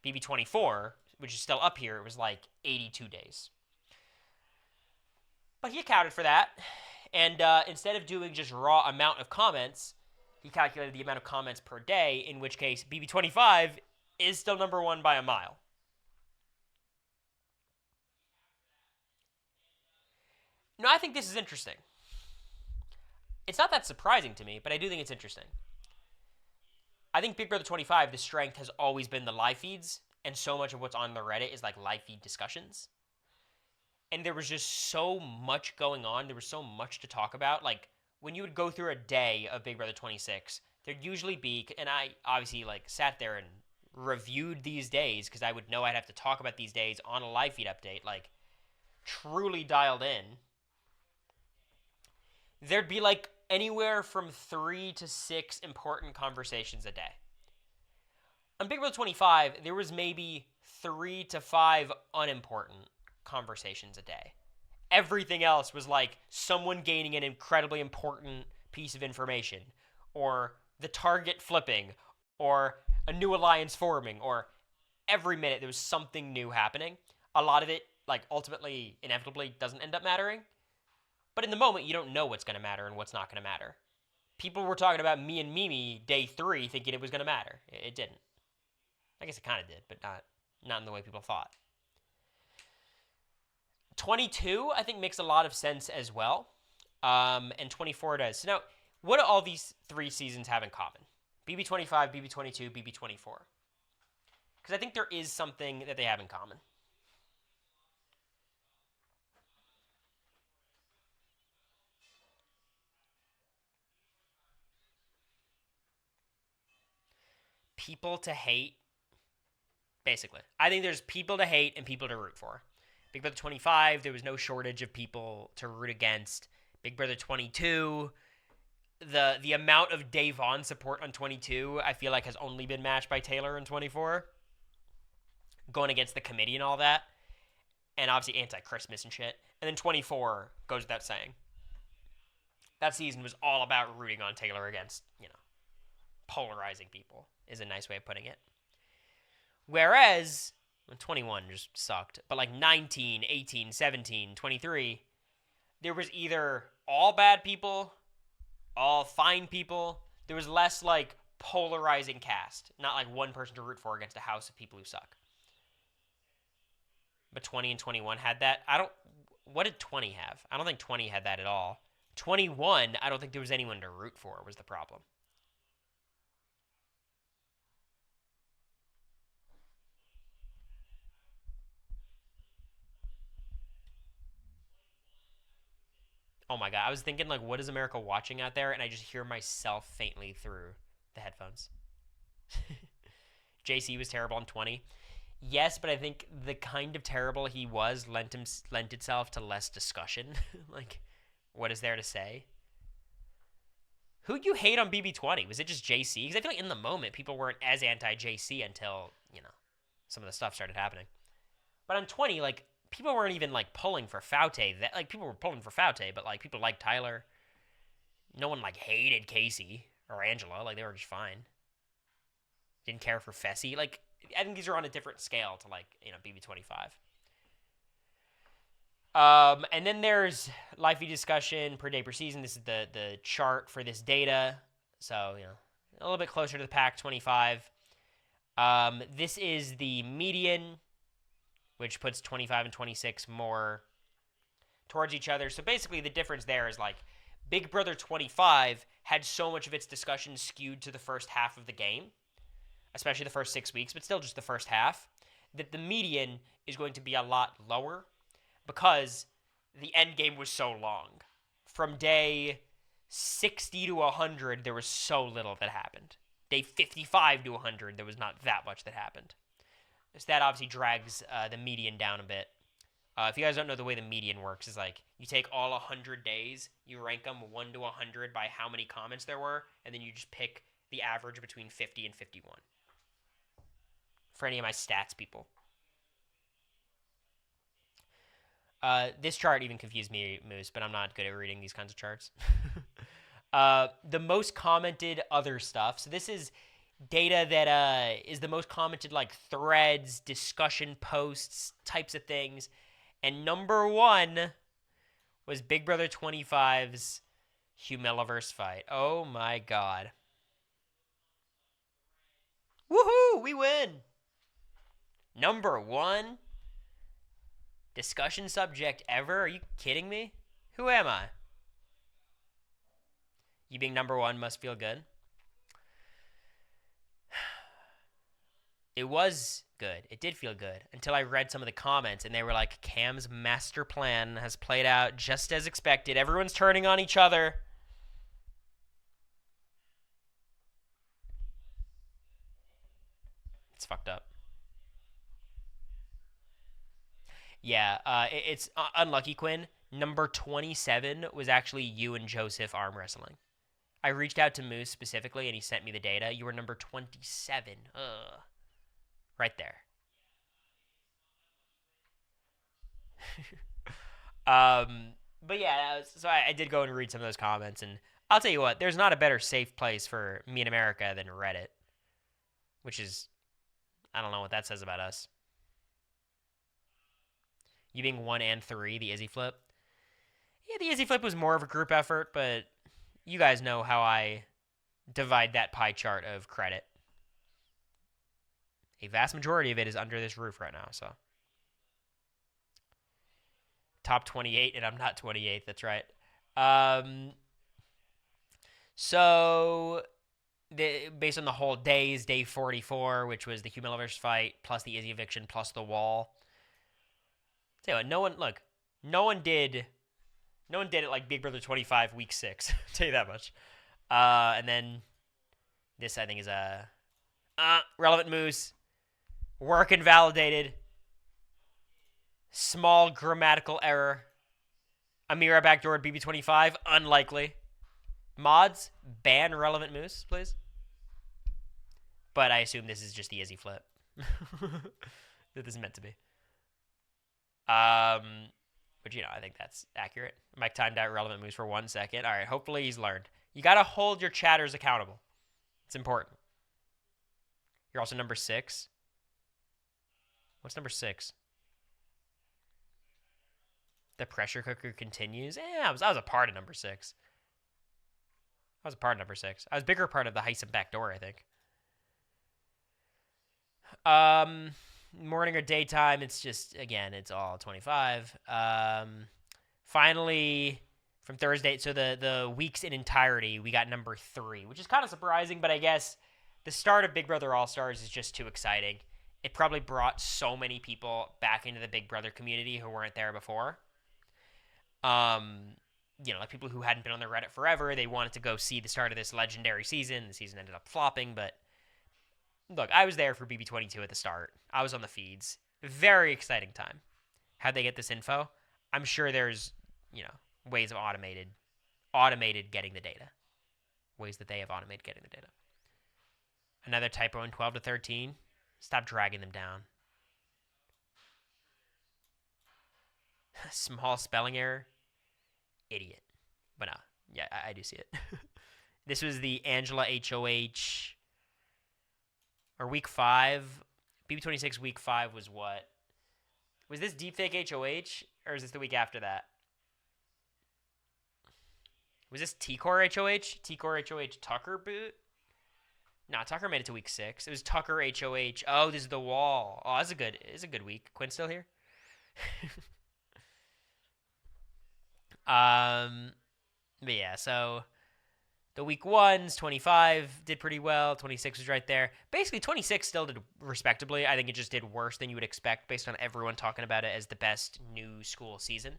BB24, which is still up here, it was like 82 days. But he accounted for that, and instead of doing just raw amount of comments, he calculated the amount of comments per day, in which case BB25 is still number one by a mile. No, I think this is interesting. It's not that surprising to me, but I do think it's interesting. I think Big Brother 25, the strength has always been the live feeds, and so much of what's on the Reddit is like live feed discussions. And there was just so much going on. There was so much to talk about. Like, when you would go through a day of Big Brother 26, there'd usually be, and I obviously like sat there and reviewed these days because I would know I'd have to talk about these days on a live feed update, like truly dialed in. There'd be like anywhere from 3 to 6 important conversations a day. On Big Brother 25, there was maybe 3 to 5 unimportant conversations a day. Everything else was like someone gaining an incredibly important piece of information, or the target flipping, or a new alliance forming, or every minute there was something new happening. A lot of it, like, ultimately, inevitably doesn't end up mattering. But in the moment, you don't know what's going to matter and what's not going to matter. People were talking about me and Mimi day 3 thinking it was going to matter. It didn't. I guess it kind of did, but not in the way people thought. 22, I think, makes a lot of sense as well. And 24 does. So now, what do all these 3 seasons have in common? BB25, BB22, BB24. Because I think there is something that they have in common. People to hate, basically. I think there's people to hate and people to root for. Big Brother 25, there was no shortage of people to root against. Big Brother 22, the amount of Davon support on 22, I feel like has only been matched by Taylor in 24. Going against the committee and all that. And obviously anti-Christmas and shit. And then 24 goes without saying. That season was all about rooting on Taylor against, polarizing people, is a nice way of putting it. Whereas 21 just sucked, but like 19, 18, 17, 23, there was either all bad people, all fine people. There was less like polarizing cast, not like one person to root for against a house of people who suck. But 20 and 21 had that. What did 20 have? I don't think 20 had that at all. 21, I don't think there was anyone to root for was the problem. Oh my god, I was thinking, like, what is America watching out there? And I just hear myself faintly through the headphones. JC was terrible in 20. Yes, but I think the kind of terrible he was lent itself to less discussion. Like, what is there to say? Who'd you hate on BB20? Was it just JC? Because I feel like in the moment, people weren't as anti-JC until, some of the stuff started happening. But on 20, like, people weren't even, like, pulling for Faute. People were pulling for Faute, but, like, people liked Tyler. No one, like, hated Casey or Angela. Like, they were just fine. Didn't care for Fessy. Like, I think these are on a different scale to, like, BB25. And then there's live feed discussion per day per season. This is the chart for this data. So, a little bit closer to the pack, 25. This is the median, which puts 25 and 26 more towards each other. So basically the difference there is like Big Brother 25 had so much of its discussion skewed to the first half of the game, especially the first 6 weeks, but still just the first half, that the median is going to be a lot lower because the end game was so long. From day 60 to 100, there was so little that happened. Day 55 to 100, there was not that much that happened. So that obviously drags the median down a bit. If you guys don't know, the way the median works is like you take all 100 days, you rank them 1 to 100 by how many comments there were, and then you just pick the average between 50 and 51. For any of my stats people. This chart even confused me, Moose, but I'm not good at reading these kinds of charts. The most commented other stuff. So this is data that is the most commented, like threads, discussion posts, types of things. And number one was Big Brother 25's Humiliverse fight. Oh my god. Woohoo! We win! Number one discussion subject ever? Are you kidding me? Who am I? You being number one must feel good. It was good. It did feel good until I read some of the comments and they were like, Cam's master plan has played out just as expected. Everyone's turning on each other. It's fucked up. Yeah, it's unlucky, Quinn. Number 27 was actually you and Joseph arm wrestling. I reached out to Moose specifically and he sent me the data. You were number 27. Ugh. Right there. But yeah, so I did go and read some of those comments, and I'll tell you what, there's not a better safe place for me in America than Reddit, which is, I don't know what that says about us. You being 1 and 3, the Izzy flip. Yeah, the Izzy flip was more of a group effort, but you guys know how I divide that pie chart of credit. A vast majority of it is under this roof right now, so. Top 28, and I'm not 28, that's right. So, based on the whole days, day 44, which was the Humiliverse fight, plus the Izzy eviction, plus the wall. Tell you what, no one did it like Big Brother 25 week 6. Tell you that much. And then this, I think, is a relevant moose. Work invalidated. Small grammatical error. Amira backdoored BB25. Unlikely. Mods, ban relevant moose, please. But I assume this is just the Izzy flip. That this is meant to be. But, I think that's accurate. Mike timed out relevant moves for 1 second. All right, hopefully he's learned. You got to hold your chatters accountable. It's important. You're also number 6. What's number 6? The pressure cooker continues. I was a part of number 6. I was a bigger part of the Heisem backdoor, I think. Morning or daytime, it's just, again, it's all 25. Finally, from Thursday, so the weeks in entirety, we got number 3, which is kind of surprising, but I guess the start of Big Brother All-Stars is just too exciting. It probably brought so many people back into the Big Brother community who weren't there before. Like people who hadn't been on the Reddit forever, they wanted to go see the start of this legendary season. The season ended up flopping, but look, I was there for BB22 at the start. I was on the feeds. Very exciting time. How'd they get this info? I'm sure there's, ways of automated getting the data. Ways that they have automated getting the data. Another typo in 12 to 13. Stop dragging them down. Small spelling error. Idiot. But no. Yeah, I do see it. This was the Angela HOH. Or week 5. BB26 week 5 was what? Was this deepfake HOH? Or is this the week after that? Was this T-Core HOH? T-Core HOH Tucker boot? No, Tucker made it to week 6. It was Tucker HOH. Oh, this is the wall. Oh, it's a good week. Quinn's still here? But yeah, so the week ones, 25 did pretty well. 26 was right there. Basically, 26 still did respectably. I think it just did worse than you would expect based on everyone talking about it as the best new school season.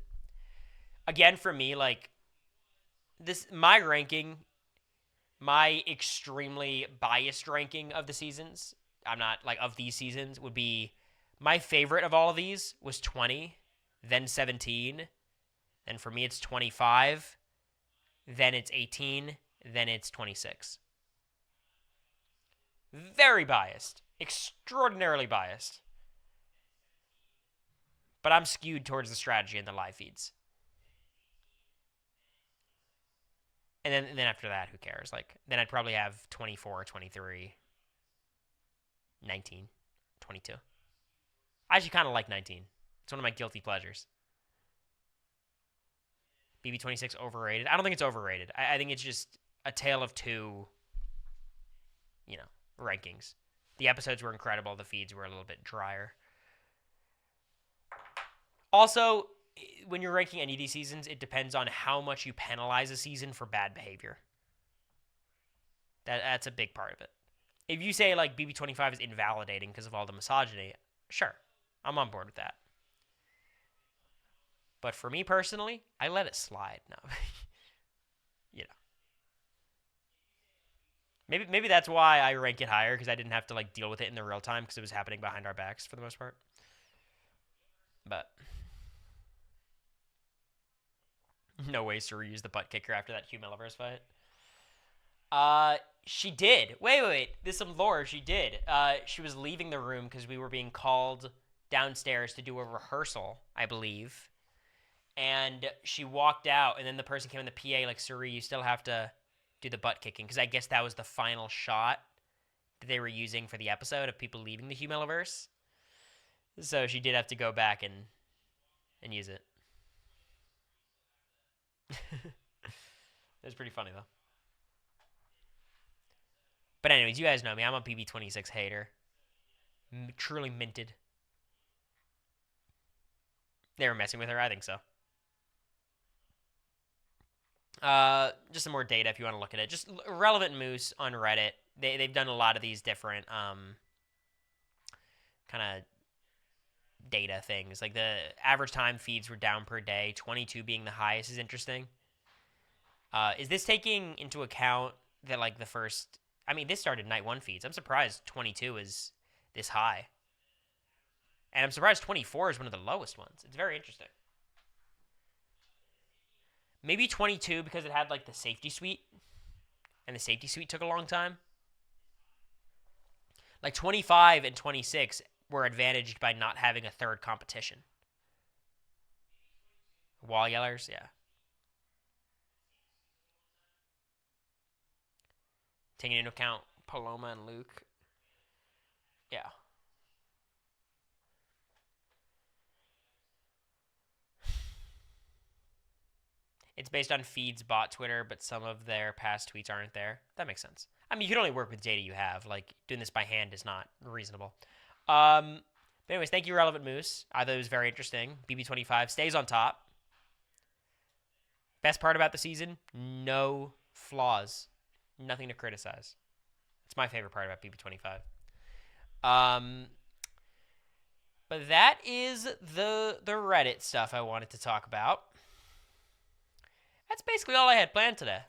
Again, for me, like, this, my ranking, my extremely biased ranking of the seasons, I'm not, like, of these seasons, would be my favorite of all of these was 20, then 17, and for me it's 25, then it's 18, then it's 26. Very biased. Extraordinarily biased. But I'm skewed towards the strategy in the live feeds. And then after that, who cares? Like, then I'd probably have 24, 23, 19, 22. I actually kind of like 19. It's one of my guilty pleasures. BB26 overrated? I don't think it's overrated. I think it's just a tale of two, rankings. The episodes were incredible. The feeds were a little bit drier. Also, when you're ranking any of these seasons, it depends on how much you penalize a season for bad behavior. That's a big part of it. If you say, like, BB25 is invalidating because of all the misogyny, sure, I'm on board with that. But for me personally, I let it slide. No. Maybe that's why I rank it higher, because I didn't have to, like, deal with it in the real time because it was happening behind our backs for the most part. But no ways to reuse the butt kicker after that Hugh Milliverse fight. She did. Wait. There's some lore. She did. She was leaving the room because we were being called downstairs to do a rehearsal, I believe. And she walked out, and then the person came in the PA like, Suri, you still have to do the butt kicking, because I guess that was the final shot that they were using for the episode of people leaving the Hugh Milliverse. So she did have to go back and use it. It was pretty funny, though. But anyways, you guys know me. I'm a BB26 hater. Truly minted. They were messing with her? I think so. Just some more data if you want to look at it. Just Relevant Moose on Reddit. They've done a lot of these different kind of data things. Like, the average time feeds were down per day. 22 being the highest is interesting. Is this taking into account that, like, the first... I mean, this started night 1 feeds. I'm surprised 22 is this high. And I'm surprised 24 is one of the lowest ones. It's very interesting. Maybe 22 because it had, like, the safety suite. And the safety suite took a long time. Like, 25 and 26 were advantaged by not having a third competition. Wall yellers, yeah. Taking into account Paloma and Luke. Yeah. It's based on feeds bot Twitter, but some of their past tweets aren't there. That makes sense. I mean, you can only work with data you have. Like, doing this by hand is not reasonable. But anyways, thank you, Relevant Moose. I thought it was very interesting. BB25 stays on top. Best part about the season? No flaws. Nothing to criticize. It's my favorite part about BB25. But that is the Reddit stuff I wanted to talk about. That's basically all I had planned today.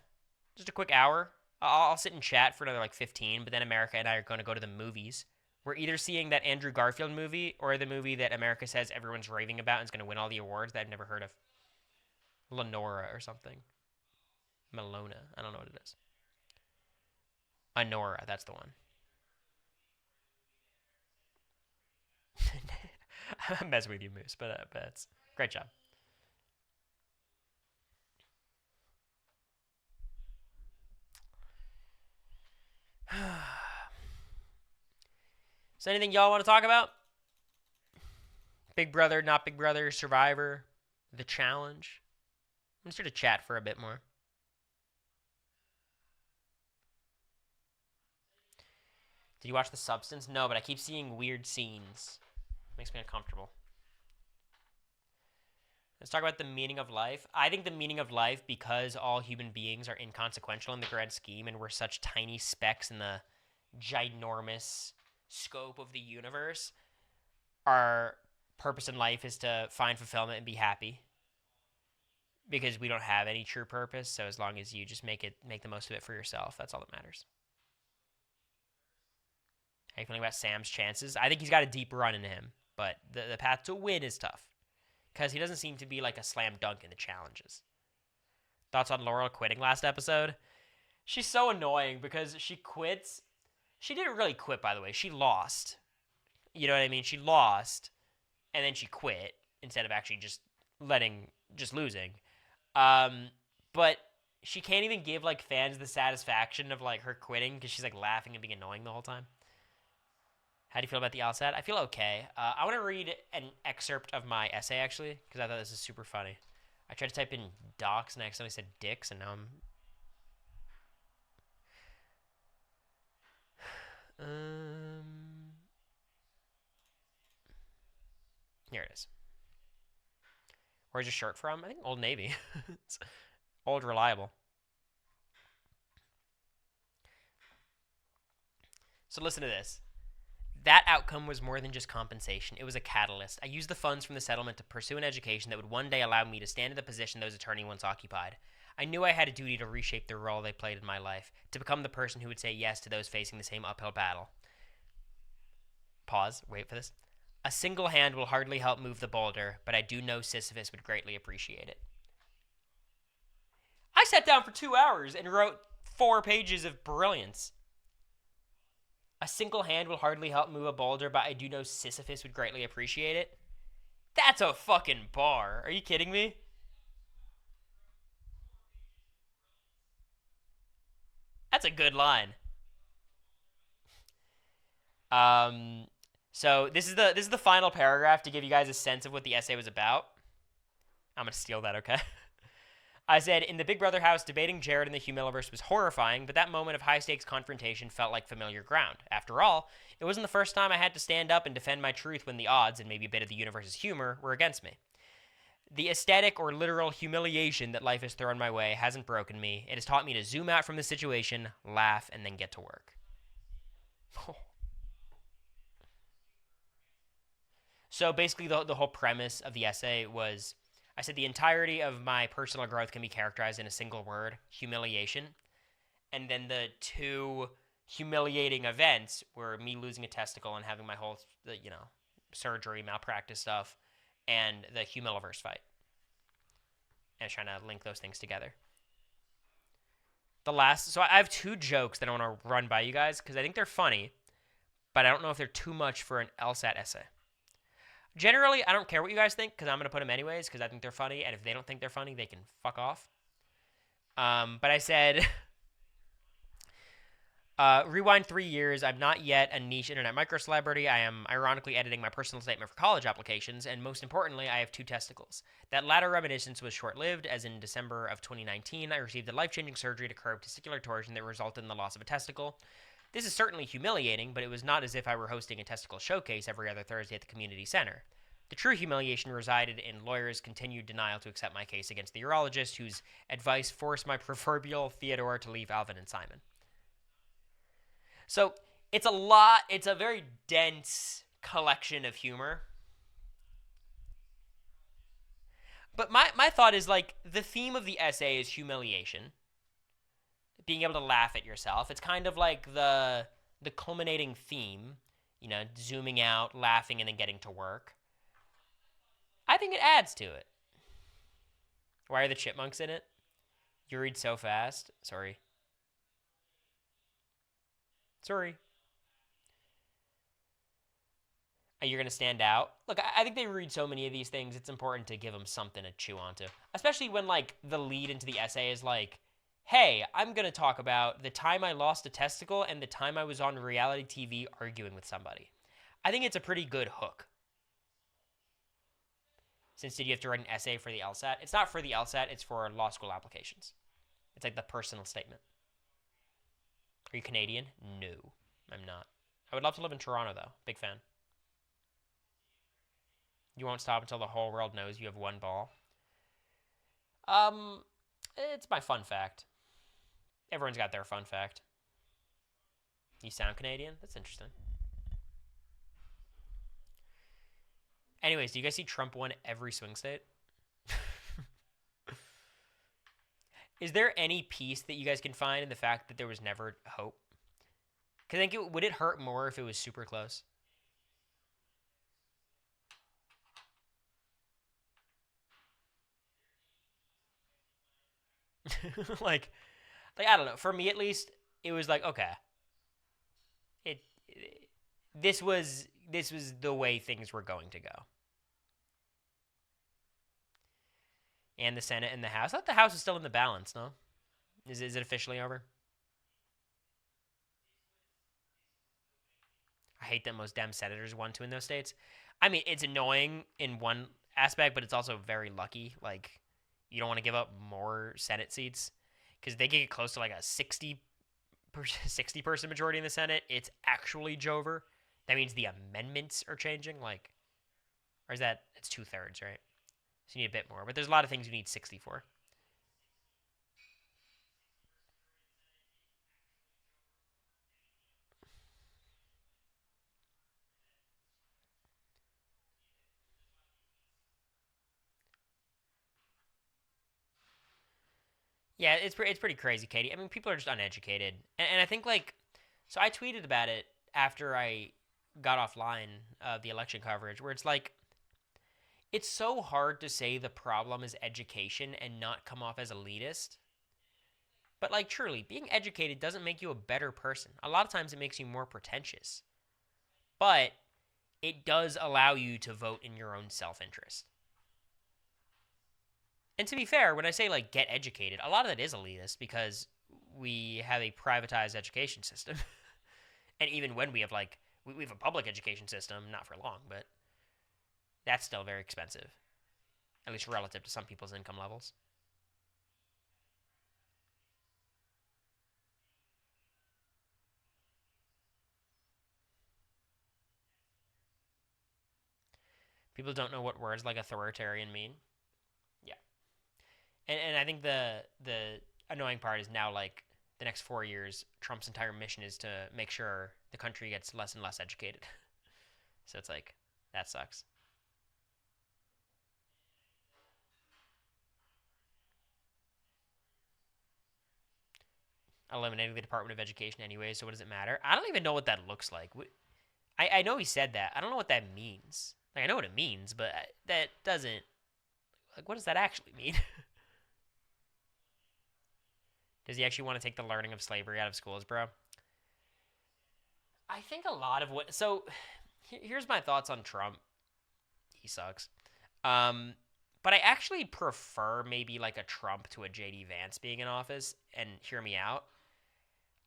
Just a quick hour. I'll sit and chat for another, like, 15, but then America and I are going to go to the movies. We're either seeing that Andrew Garfield movie or the movie that America says everyone's raving about and is going to win all the awards that I've never heard of. Lenora or something. Melona. I don't know what it is. Honora, that's the one. I'm messing with you, Moose, but it's great job. Is there anything y'all want to talk about? Big Brother, not Big Brother, Survivor, The Challenge? I'm just here to chat for a bit more. Did you watch The Substance? No, but I keep seeing weird scenes. Makes me uncomfortable. Let's talk about the meaning of life. I think the meaning of life, because all human beings are inconsequential in the grand scheme and we're such tiny specks in the ginormous scope of the universe, our purpose in life is to find fulfillment and be happy because we don't have any true purpose. So as long as you just make the most of it for yourself, that's all that matters. How you feeling about Sam's chances? I think he's got a deep run in him, but the path to win is tough because he doesn't seem to be like a slam dunk in the challenges. Thoughts on Laurel quitting last episode? She's so annoying because she quits. She didn't really quit, by the way. She lost. You know what I mean? She lost, and then she quit instead of actually just losing. But she can't even give like fans the satisfaction of like her quitting because she's like laughing and being annoying the whole time. How do you feel about the LSAT? I feel okay. I want to read an excerpt of my essay, actually, because I thought this is super funny. I tried to type in docs, and I accidentally said dicks, and now I'm... Here it is. Where's your shirt from? I think Old Navy. It's old reliable. So listen to this. That outcome was more than just compensation. It was a catalyst. I used the funds from the settlement to pursue an education that would one day allow me to stand in the position those attorneys once occupied. I knew I had a duty to reshape the role they played in my life, to become the person who would say yes to those facing the same uphill battle. Pause. Wait for this. A single hand will hardly help move the boulder, but I do know Sisyphus would greatly appreciate it. I sat down for 2 hours and wrote 4 pages of brilliance. A single hand will hardly help move a boulder, but I do know Sisyphus would greatly appreciate it. That's a fucking bar. Are you kidding me? That's a good line. So this is the final paragraph to give you guys a sense of what the essay was about. I'm gonna steal that, okay? I said, in the Big Brother house, debating Jared in the Humiliverse was horrifying, but that moment of high-stakes confrontation felt like familiar ground. After all, it wasn't the first time I had to stand up and defend my truth when the odds, and maybe a bit of the universe's humor, were against me. The aesthetic or literal humiliation that life has thrown my way hasn't broken me. It has taught me to zoom out from the situation, laugh, and then get to work. So basically, the whole premise of the essay was... I said the entirety of my personal growth can be characterized in a single word, humiliation. And then the 2 humiliating events were me losing a testicle and having my whole, surgery, malpractice stuff, and the Humiliverse fight. And I was trying to link those things together. So I have 2 jokes that I want to run by you guys because I think they're funny, but I don't know if they're too much for an LSAT essay. Generally, I don't care what you guys think because I'm going to put them anyways because I think they're funny. And if they don't think they're funny, they can fuck off. But I said, rewind 3 years. I'm not yet a niche internet micro-celebrity. I am ironically editing my personal statement for college applications. And most importantly, I have 2 testicles. That latter reminiscence was short-lived, as in December of 2019, I received a life-changing surgery to curb testicular torsion that resulted in the loss of a testicle. This is certainly humiliating, but it was not as if I were hosting a testicle showcase every other Thursday at the community center. The true humiliation resided in lawyers' continued denial to accept my case against the urologist, whose advice forced my proverbial Theodore to leave Alvin and Simon. So, it's a very dense collection of humor. But my thought is, like, the theme of the essay is humiliation. Being able to laugh at yourself. It's kind of like the culminating theme, zooming out, laughing, and then getting to work. I think it adds to it. Why are the chipmunks in it? You read so fast. Sorry. You're going to stand out. Look, I think they read so many of these things, it's important to give them something to chew onto. Especially when, like, the lead into the essay is like, hey, I'm going to talk about the time I lost a testicle and the time I was on reality TV arguing with somebody. I think it's a pretty good hook. Since did you have to write an essay for the LSAT? It's not for the LSAT, it's for law school applications. It's like the personal statement. Are you Canadian? No, I'm not. I would love to live in Toronto, though. Big fan. You won't stop until the whole world knows you have one ball. Um, it's my fun fact. Everyone's got their fun fact. You sound Canadian? That's interesting. Anyways, do you guys see Trump won every swing state? Is there any peace that you guys can find in the fact that there was never hope? Because I think would it hurt more if it was super close? like, like I don't know. For me, at least, it was like okay, it this was the way things were going to go. And the Senate and the House. I thought the House is still in the balance. No, is it officially over? I hate that most Dem senators won two in those states. I mean, it's annoying in one aspect, but it's also very lucky. Like, you don't want to give up more Senate seats because they get close to like a 60 person majority in the Senate. It's actually Jover. That means the amendments are changing. Like, or is that it's 2/3, right? So you need a bit more, but there's a lot of things you need 60 for. Yeah, it's pretty crazy, Katie. I mean, people are just uneducated, and I think like, so I tweeted about it after I got offline of the election coverage, where it's like it's so hard to say the problem is education and not come off as elitist. But like truly, being educated doesn't make you a better person. A lot of times it makes you more pretentious. But it does allow you to vote in your own self-interest. And to be fair, when I say like get educated, a lot of that is elitist because we have a privatized education system. And even when we have like we have a public education system, not for long, but that's still very expensive, at least relative to some people's income levels. People don't know what words like authoritarian mean. Yeah. And I think the annoying part is now like the next 4 years, Trump's entire mission is to make sure the country gets less and less educated. So it's like that sucks. Eliminating the Department of Education anyway, so what does it matter? I don't even know what that looks like. I know he said that. I don't know what that means. Like I know what it means, but that doesn't like what does that actually mean? Does he actually want to take the learning of slavery out of schools, bro? I think a lot of what so here's my thoughts on Trump. He sucks. Um but I actually prefer maybe like a Trump to a JD Vance being in office and hear me out.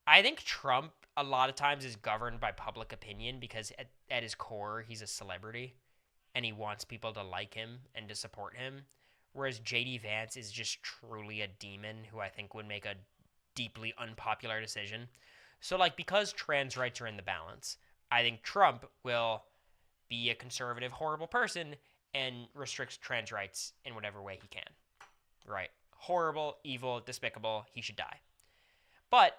I think Trump a lot of times is governed by public opinion because at his core he's a celebrity and he wants people to like him and to support him. Whereas JD Vance is just truly a demon who I think would make a deeply unpopular decision. So like because trans rights are in the balance, I think Trump will be a conservative horrible person and restricts trans rights in whatever way he can. Right? Horrible, evil, despicable, he should die. But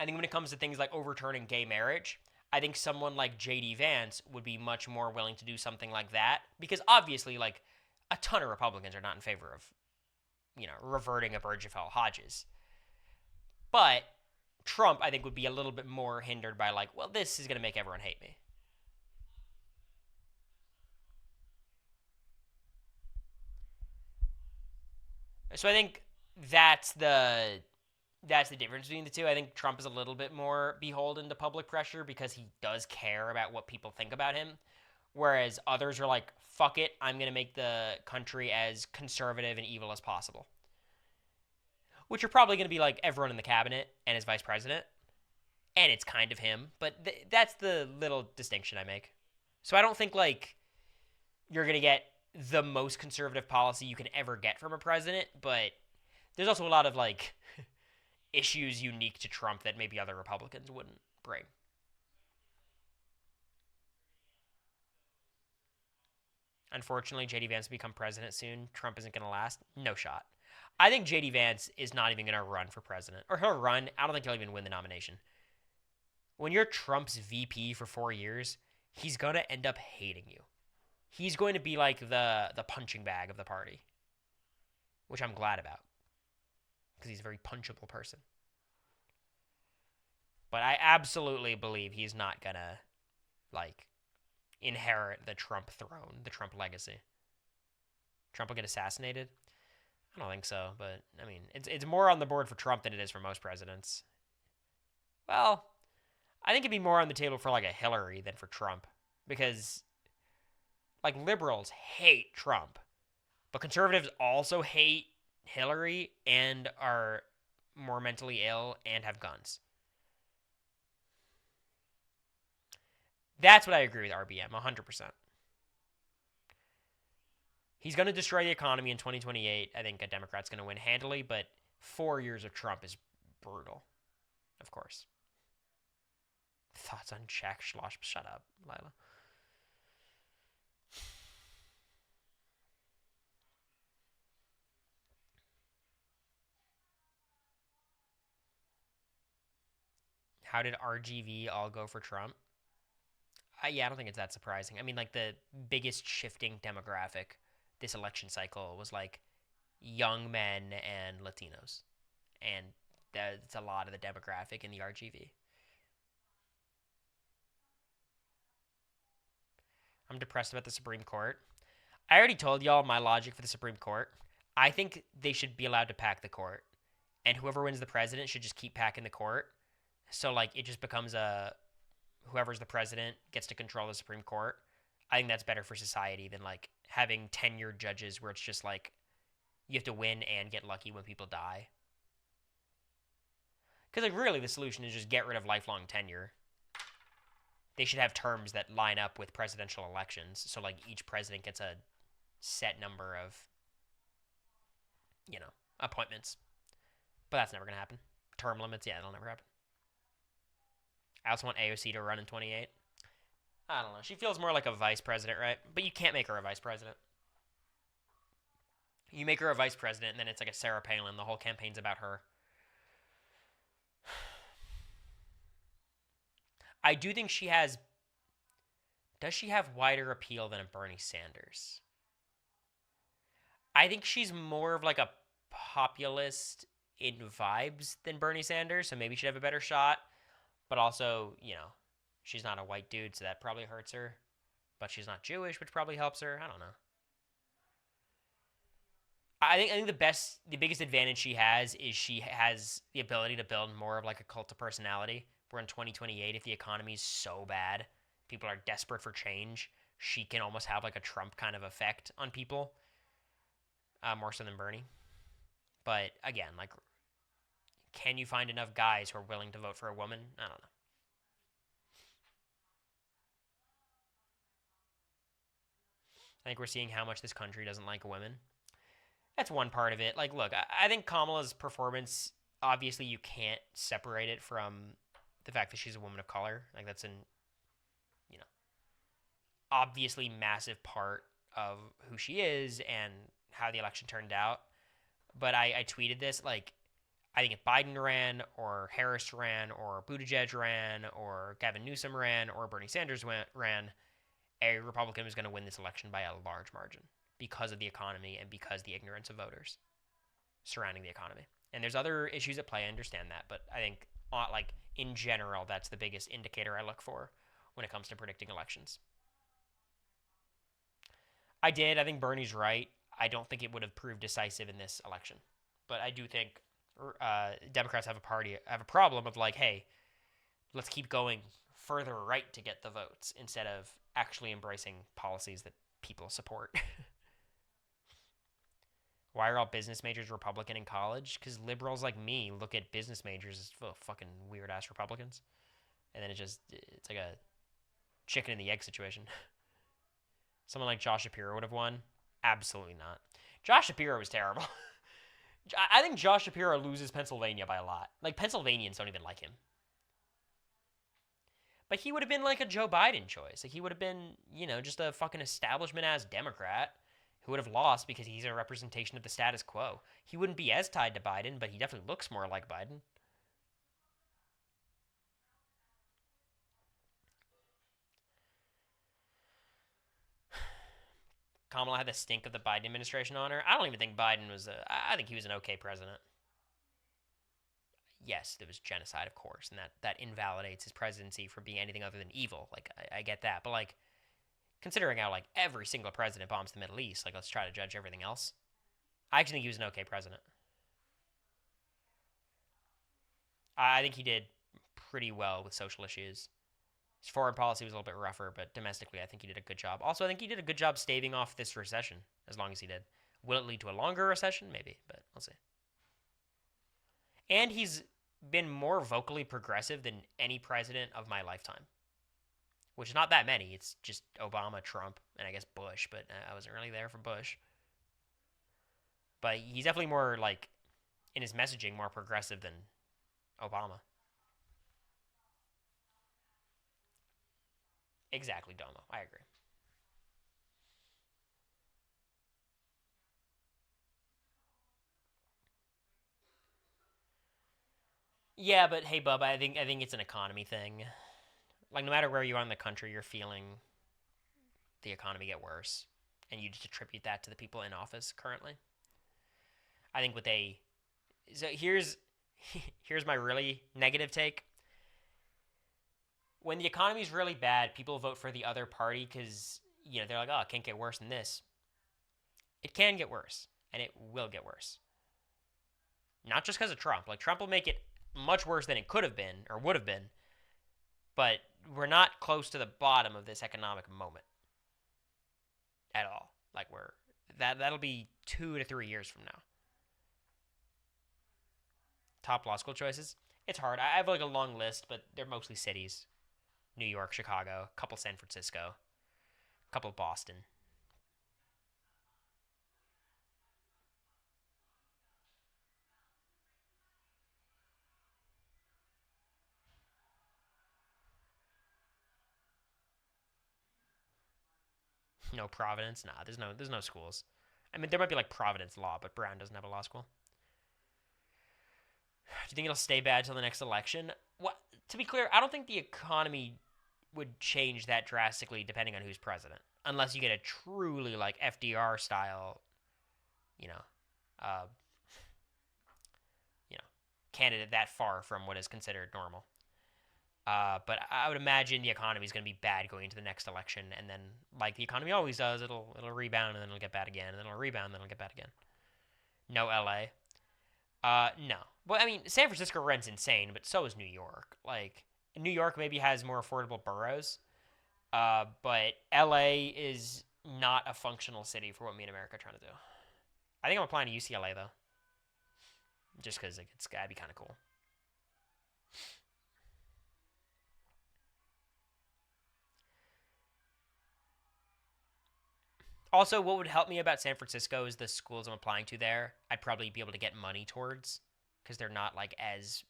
I think when it comes to things like overturning gay marriage, I think someone like JD Vance would be much more willing to do something like that because obviously like a ton of Republicans are not in favor of, reverting a Burgefell Hodges. But Trump, I think, would be a little bit more hindered by like, well, this is going to make everyone hate me. So I think that's the that's the difference between the two. I think Trump is a little bit more beholden to public pressure because he does care about what people think about him. Whereas others are like, fuck it, I'm going to make the country as conservative and evil as possible. Which are probably going to be like everyone in the cabinet and his vice president. And it's kind of him. But that's the little distinction I make. So I don't think like you're going to get the most conservative policy you can ever get from a president. But there's also a lot of like issues unique to Trump that maybe other Republicans wouldn't bring. Unfortunately, JD Vance will become president soon. Trump isn't going to last. No shot. I think JD Vance is not even going to run for president. Or he'll run. I don't think he'll even win the nomination. When you're Trump's VP for 4 years, he's going to end up hating you. He's going to be like the punching bag of the party, which I'm glad about because he's a very punchable person. But I absolutely believe he's not going to, like, inherit the Trump throne, the Trump legacy. Trump will get assassinated? I don't think so, but, I mean, it's more on the board for Trump than it is for most presidents. Well, I think it'd be more on the table for, like, a Hillary than for Trump. Because, like, liberals hate Trump. But conservatives also hate Hillary and are more mentally ill and have guns. That's what I agree with RBM, 100%. He's going to destroy the economy in 2028. I think a Democrat's going to win handily, but 4 years of Trump is brutal, of course. Thoughts on Jack Schloss? Shut up, Lila. How did RGV all go for Trump? Yeah, I don't think it's that surprising. I mean, like, the biggest shifting demographic this election cycle was, like, young men and Latinos. And that's a lot of the demographic in the RGV. I'm depressed about the Supreme Court. I already told y'all my logic for the Supreme Court. I think they should be allowed to pack the court. And whoever wins the president should just keep packing the court. So, like, it just becomes whoever's the president gets to control the Supreme Court. I think that's better for society than, like, having tenured judges where it's just, like, you have to win and get lucky when people die. Because, like, really the solution is just get rid of lifelong tenure. They should have terms that line up with presidential elections. So, like, each president gets a set number of, appointments. But that's never going to happen. Term limits, yeah, that'll never happen. I also want AOC to run in 28. I don't know. She feels more like a vice president, right? But you can't make her a vice president. You make her a vice president, and then it's like a Sarah Palin. The whole campaign's about her. I do think she has... Does she have wider appeal than a Bernie Sanders? I think she's more of like a populist in vibes than Bernie Sanders, so maybe she'd have a better shot. But also, she's not a white dude, so that probably hurts her. But she's not Jewish, which probably helps her. I don't know. I think the biggest advantage she has is she has the ability to build more of like a cult of personality. Where in 2028, if the economy is so bad, people are desperate for change, she can almost have like a Trump kind of effect on people, more so than Bernie. But again, like, can you find enough guys who are willing to vote for a woman? I don't know. I think we're seeing how much this country doesn't like women. That's one part of it. Like, look, I think Kamala's performance, obviously you can't separate it from the fact that she's a woman of color. Like, that's an, obviously massive part of who she is and how the election turned out. But I tweeted this, like, I think if Biden ran, or Harris ran, or Buttigieg ran, or Gavin Newsom ran, or Bernie Sanders ran, a Republican was going to win this election by a large margin because of the economy and because the ignorance of voters surrounding the economy. And there's other issues at play, I understand that, but I think, like, in general, that's the biggest indicator I look for when it comes to predicting elections. I think Bernie's right. I don't think it would have proved decisive in this election. But I do think Democrats have a problem of like, hey, let's keep going further right to get the votes instead of actually embracing policies that people support. Why are all business majors Republican in college? Because liberals like me look at business majors as fucking weird-ass Republicans. And then it's like a chicken and the egg situation. Someone like Josh Shapiro would have won? Absolutely not. Josh Shapiro was terrible. I think Josh Shapiro loses Pennsylvania by a lot. Like, Pennsylvanians don't even like him. But he would have been like a Joe Biden choice. Like he would have been, just a fucking establishment ass Democrat who would have lost because he's a representation of the status quo. He wouldn't be as tied to Biden, but he definitely looks more like Biden. Kamala had the stink of the Biden administration on her. I don't even think Biden was I think he was an okay president. Yes, there was genocide, of course, and that invalidates his presidency from being anything other than evil. Like I get that, but like considering how like every single president bombs the Middle East, like let's try to judge everything else. I actually think he was an okay president. I think he did pretty well with social issues. His foreign policy was a little bit rougher, but domestically, I think he did a good job. Also, I think he did a good job staving off this recession, as long as he did. Will it lead to a longer recession? Maybe, but we'll see. And he's been more vocally progressive than any president of my lifetime, which is not that many. It's just Obama, Trump, and I guess Bush, but I wasn't really there for Bush. But he's definitely more, like, in his messaging, more progressive than Obama. Exactly, Domo. I agree. Yeah, but hey, Bub, I think it's an economy thing. Like, no matter where you are in the country, you're feeling the economy get worse, and you just attribute that to the people in office currently. I think what they so here's my really negative take. When the economy's really bad, people vote for the other party because they're like, oh, it can't get worse than this. It can get worse, and it will get worse. Not just because of Trump. Like Trump will make it much worse than it could have been or would have been, but we're not close to the bottom of this economic moment at all. Like that'll be 2 to 3 years from now. Top law school choices. It's hard. I have like a long list, but they're mostly cities: New York, Chicago, a couple San Francisco, a couple Boston. No Providence. Nah, there's no schools. I mean, there might be like Providence Law, but Brown doesn't have a law school. Do you think it'll stay bad till the next election? What? To be clear, I don't think the economy would change that drastically depending on who's president, unless you get a truly like FDR style, you know, uh, you know, candidate that far from what is considered normal. But I would imagine the economy is going to be bad going into the next election, and then like the economy always does, it'll rebound and then it'll get bad again, and then it'll rebound and then it'll get bad again. No LA. No. Well, I mean, San Francisco rent's insane, but so is New York. Like New York maybe has more affordable boroughs, but LA is not a functional city for what me and America are trying to do. I think I'm applying to UCLA though, just because like, it's gotta be kind of cool. Also, what would help me about San Francisco is the schools I'm applying to there. I'd probably be able to get money towards because they're not like as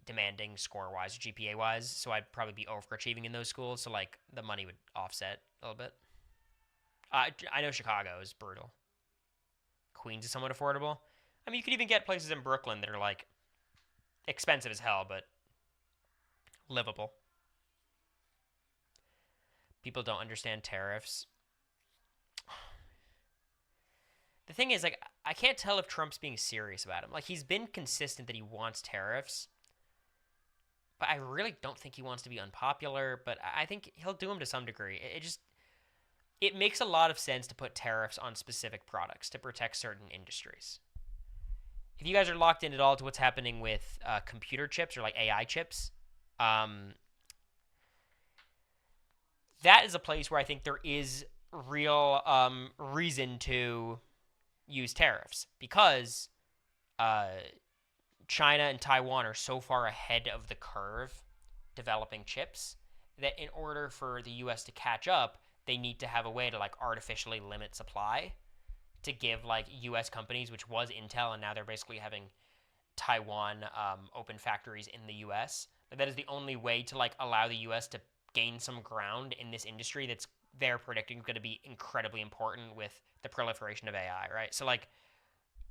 demanding score wise, GPA wise. So I'd probably be overachieving in those schools. So like the money would offset a little bit. I know Chicago is brutal. Queens is somewhat affordable. I mean, you could even get places in Brooklyn that are like expensive as hell, but livable. People don't understand tariffs. The thing is, like, I can't tell if Trump's being serious about him. Like, he's been consistent that he wants tariffs, but I really don't think he wants to be unpopular. But I think he'll do them to some degree. It makes a lot of sense to put tariffs on specific products to protect certain industries. If you guys are locked in at all to what's happening with computer chips or like AI chips, um, that is a place where I think there is real reason to use tariffs because uh, China and Taiwan are so far ahead of the curve developing chips that in order for the US to catch up, they need to have a way to like artificially limit supply to give like US companies, which was Intel, and now they're basically having Taiwan open factories in the US, Like, that is the only way to like allow the U.S. to gain some ground in this industry that's they're predicting is going to be incredibly important with the proliferation of AI, right? So like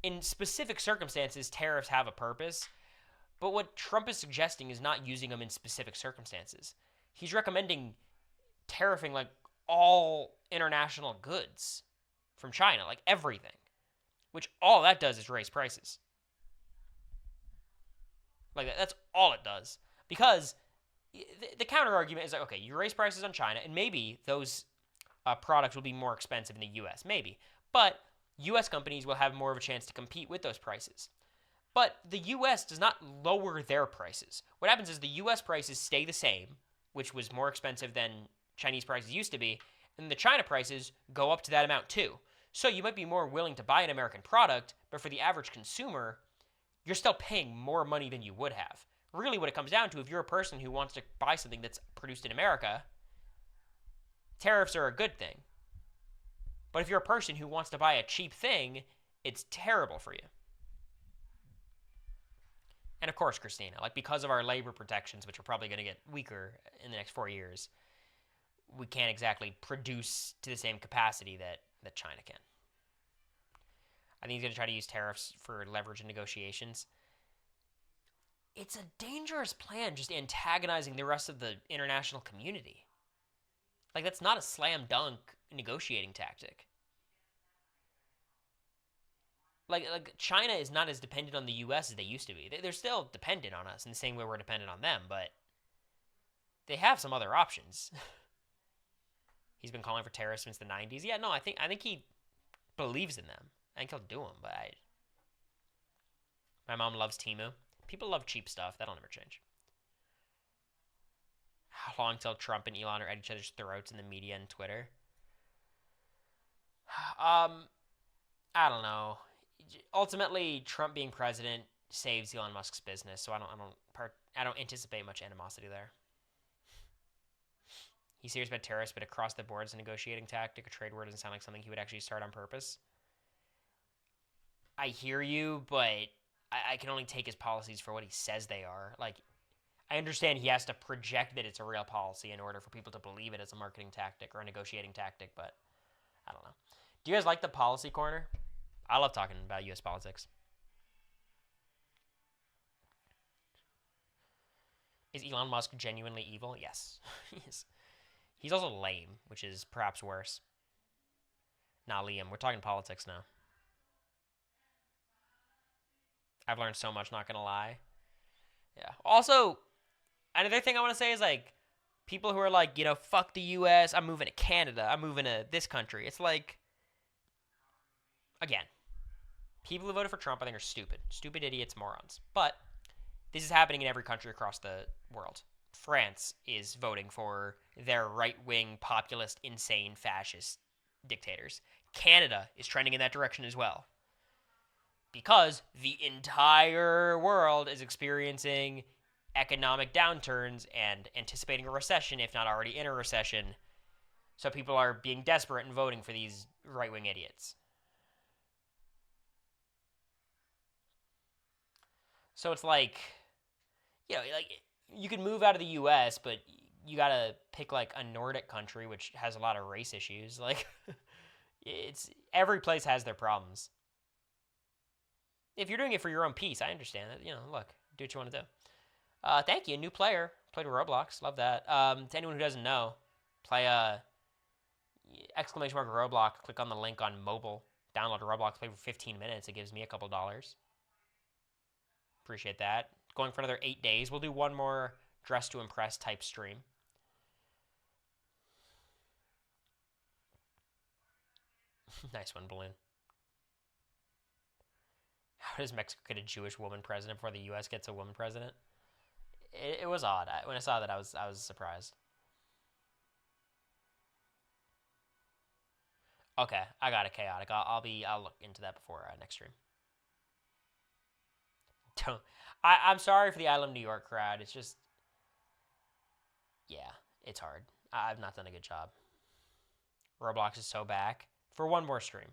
in specific circumstances, tariffs have a purpose, but what Trump is suggesting is not using them in specific circumstances. He's recommending tariffing like all international goods from China, like everything, which all that does is raise prices. Like that's all it does. Because the counter argument is like, okay, you raise prices on China, and maybe those products will be more expensive in the U.S. Maybe, but U.S. companies will have more of a chance to compete with those prices. But the U.S. does not lower their prices. What happens is the U.S. prices stay the same, which was more expensive than Chinese prices used to be, and the China prices go up to that amount too. So you might be more willing to buy an American product, but for the average consumer, you're still paying more money than you would have. Really, what it comes down to, if you're a person who wants to buy something that's produced in America, tariffs are a good thing. But if you're a person who wants to buy a cheap thing, it's terrible for you. And of course, Christina, like because of our labor protections, which are probably going to get weaker in the next 4 years, we can't exactly produce to the same capacity that China can. I think he's going to try to use tariffs for leverage in negotiations. It's a dangerous plan, just antagonizing the rest of the international community. Like, that's not a slam dunk negotiating tactic. Like China is not as dependent on the U.S. as they used to be. They're still dependent on us in the same way we're dependent on them, but they have some other options. He's been calling for tariffs since the 90s. Yeah, no, I think he believes in them. I think he'll do them, but my mom loves Temu. People love cheap stuff. That'll never change. How long till Trump and Elon are at each other's throats in the media and Twitter? I don't know. Ultimately, Trump being president saves Elon Musk's business, so I don't anticipate much animosity there. He's serious about tariffs, but across the board is a negotiating tactic. A trade war doesn't sound like something he would actually start on purpose. I hear you, but I can only take his policies for what he says they are. Like, I understand he has to project that it's a real policy in order for people to believe it as a marketing tactic or a negotiating tactic, but I don't know. Do you guys like the policy corner? I love talking about U.S. politics. Is Elon Musk genuinely evil? Yes. He's also lame, which is perhaps worse. Nah, Liam, we're talking politics now. I've learned so much, not gonna lie. Yeah. Also, another thing I want to say is like, people who are like, fuck the U.S., I'm moving to Canada, I'm moving to this country. It's like, again, people who voted for Trump, I think, are stupid. Stupid idiots, morons. But this is happening in every country across the world. France is voting for their right-wing, populist, insane, fascist dictators. Canada is trending in that direction as well. Because the entire world is experiencing economic downturns and anticipating a recession, if not already in a recession. So people are being desperate and voting for these right-wing idiots. So it's like, like you can move out of the U.S., but you gotta pick like a Nordic country, which has a lot of race issues. Like, it's every place has their problems. If you're doing it for your own peace, I understand that. Look, do what you want to do. Thank you, new player. Played Roblox, love that. To anyone who doesn't know, play exclamation mark Roblox. Click on the link on mobile. Download Roblox. Play for 15 minutes. It gives me a couple dollars. Appreciate that. Going for another 8 days. We'll do one more dress to impress type stream. Nice one, Balloon. How does Mexico get a Jewish woman president before the U.S. gets a woman president? It was odd. When I saw that, I was surprised. Okay, I got it, chaotic. I'll look into that before next stream. I'm sorry for the I Love New York crowd. It's just, yeah, it's hard. I've not done a good job. Roblox is so back. For one more stream.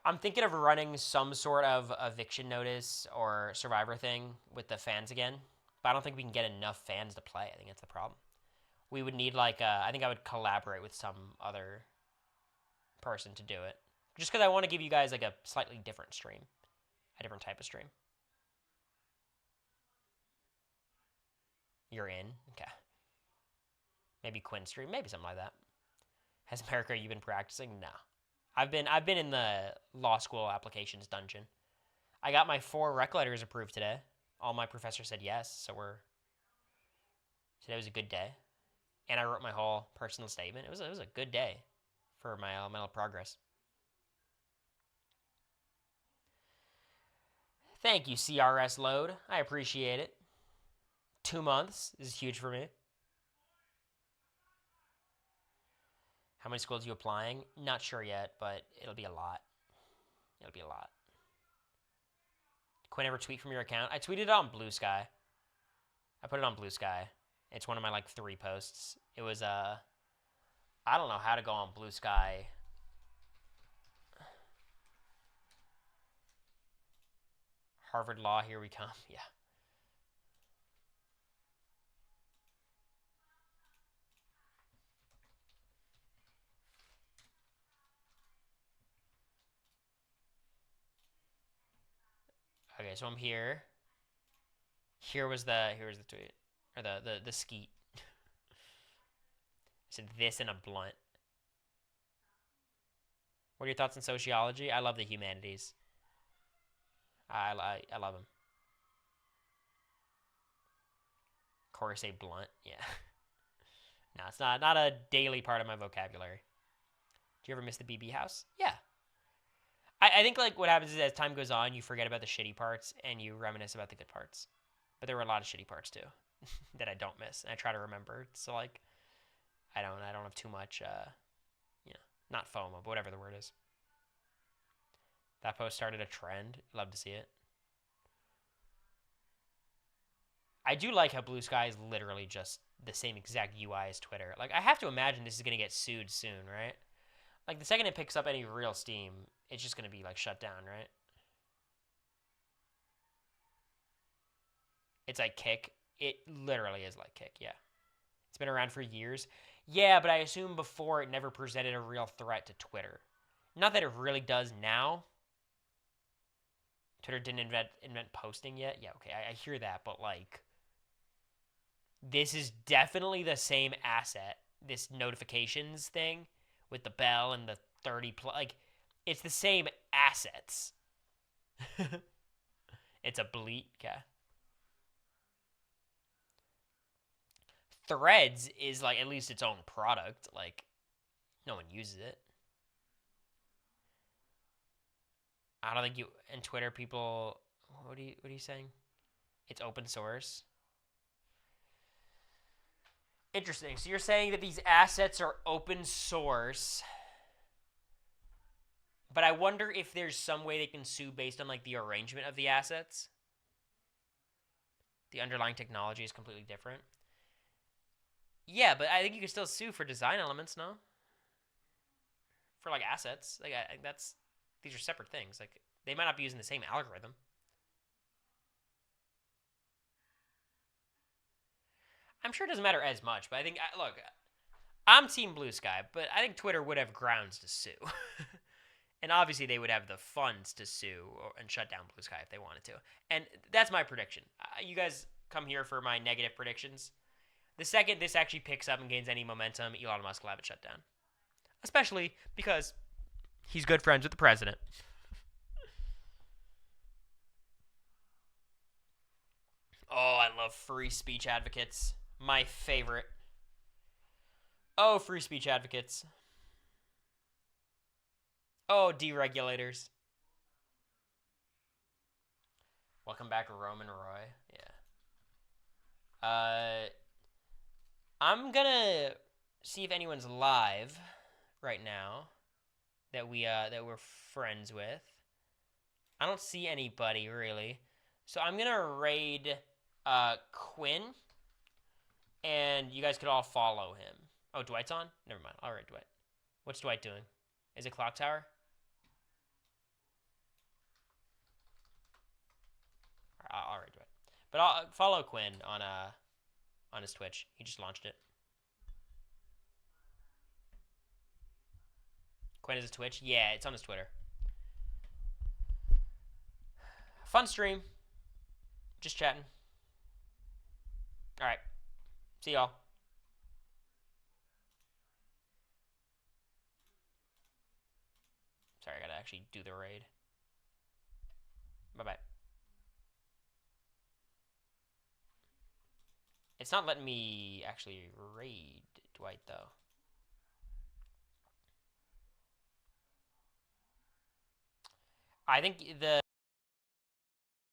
I'm thinking of running some sort of eviction notice or survivor thing with the fans again, but I don't think we can get enough fans to play. I think that's the problem. We would need like I think I would collaborate with some other person to do it, just because I want to give you guys like a slightly different stream, a different type of stream. You're in, okay? Maybe Quinn stream, maybe something like that. Has America you been practicing? No. I've been in the law school applications dungeon. I got my 4 rec letters approved today. All my professors said yes, so today was a good day. And I wrote my whole personal statement. It was a good day for my elemental progress. Thank you, CRS Load. I appreciate it. 2 months is huge for me. How many schools are you applying? Not sure yet, but it'll be a lot. It'll be a lot. Quinn ever tweet from your account? I tweeted it on Blue Sky. I put it on Blue Sky. It's one of my like 3 posts. It was I don't know how to go on Blue Sky. Harvard Law, here we come. Yeah. Okay, so I'm here. Here was the tweet. Or the skeet. I said this in a blunt. What are your thoughts on sociology? I love the humanities. I love them. Cory say blunt. Yeah. No, it's not a daily part of my vocabulary. Do you ever miss the BB house? Yeah. I think like what happens is as time goes on, you forget about the shitty parts and you reminisce about the good parts. But there were a lot of shitty parts too that I don't miss. And I try to remember. So like I don't have too much not FOMO, but whatever the word is. That post started a trend. Love to see it. I do like how Blue Sky is literally just the same exact UI as Twitter. Like I have to imagine this is going to get sued soon, right? Like the second it picks up any real steam, it's just going to be like shut down, right? It's like Kick. It literally is like Kick, yeah. It's been around for years. Yeah, but I assume before it never presented a real threat to Twitter. Not that it really does now. Twitter didn't invent posting yet. Yeah, okay, I hear that, but like this is definitely the same asset. This notifications thing with the bell and the 30 like it's the same assets. It's a bleat, okay. Threads is like at least its own product. Like no one uses it. I don't think you and Twitter people. What are you saying? It's open source. Interesting. So you're saying that these assets are open source, but I wonder if there's some way they can sue based on like the arrangement of the assets. The underlying technology is completely different. Yeah, but I think you can still sue for design elements, no? For like assets, like these are separate things. Like they might not be using the same algorithm. I'm sure it doesn't matter as much, but I think look, I'm Team Blue Sky, but I think Twitter would have grounds to sue. And obviously they would have the funds to sue and shut down Blue Sky if they wanted to. And that's my prediction. You guys come here for my negative predictions. The second this actually picks up and gains any momentum, Elon Musk will have it shut down. Especially because he's good friends with the president. Oh, I love free speech advocates. My favorite. Oh, free speech advocates. Oh, deregulators. Welcome back, Roman Roy. Yeah. I'm gonna see if anyone's live right now that we're friends with. I don't see anybody really, so I'm gonna raid Quinn, and you guys could all follow him. Oh, Dwight's on? Never mind. All right, Dwight. What's Dwight doing? Is it Clock Tower? But I'll follow Quinn on his Twitch. He just launched it. Quinn is a Twitch? Yeah, it's on his Twitter. Fun stream. Just chatting. All right. See y'all. Sorry, I gotta actually do the raid. Bye-bye. It's not letting me actually raid Dwight, though. I think the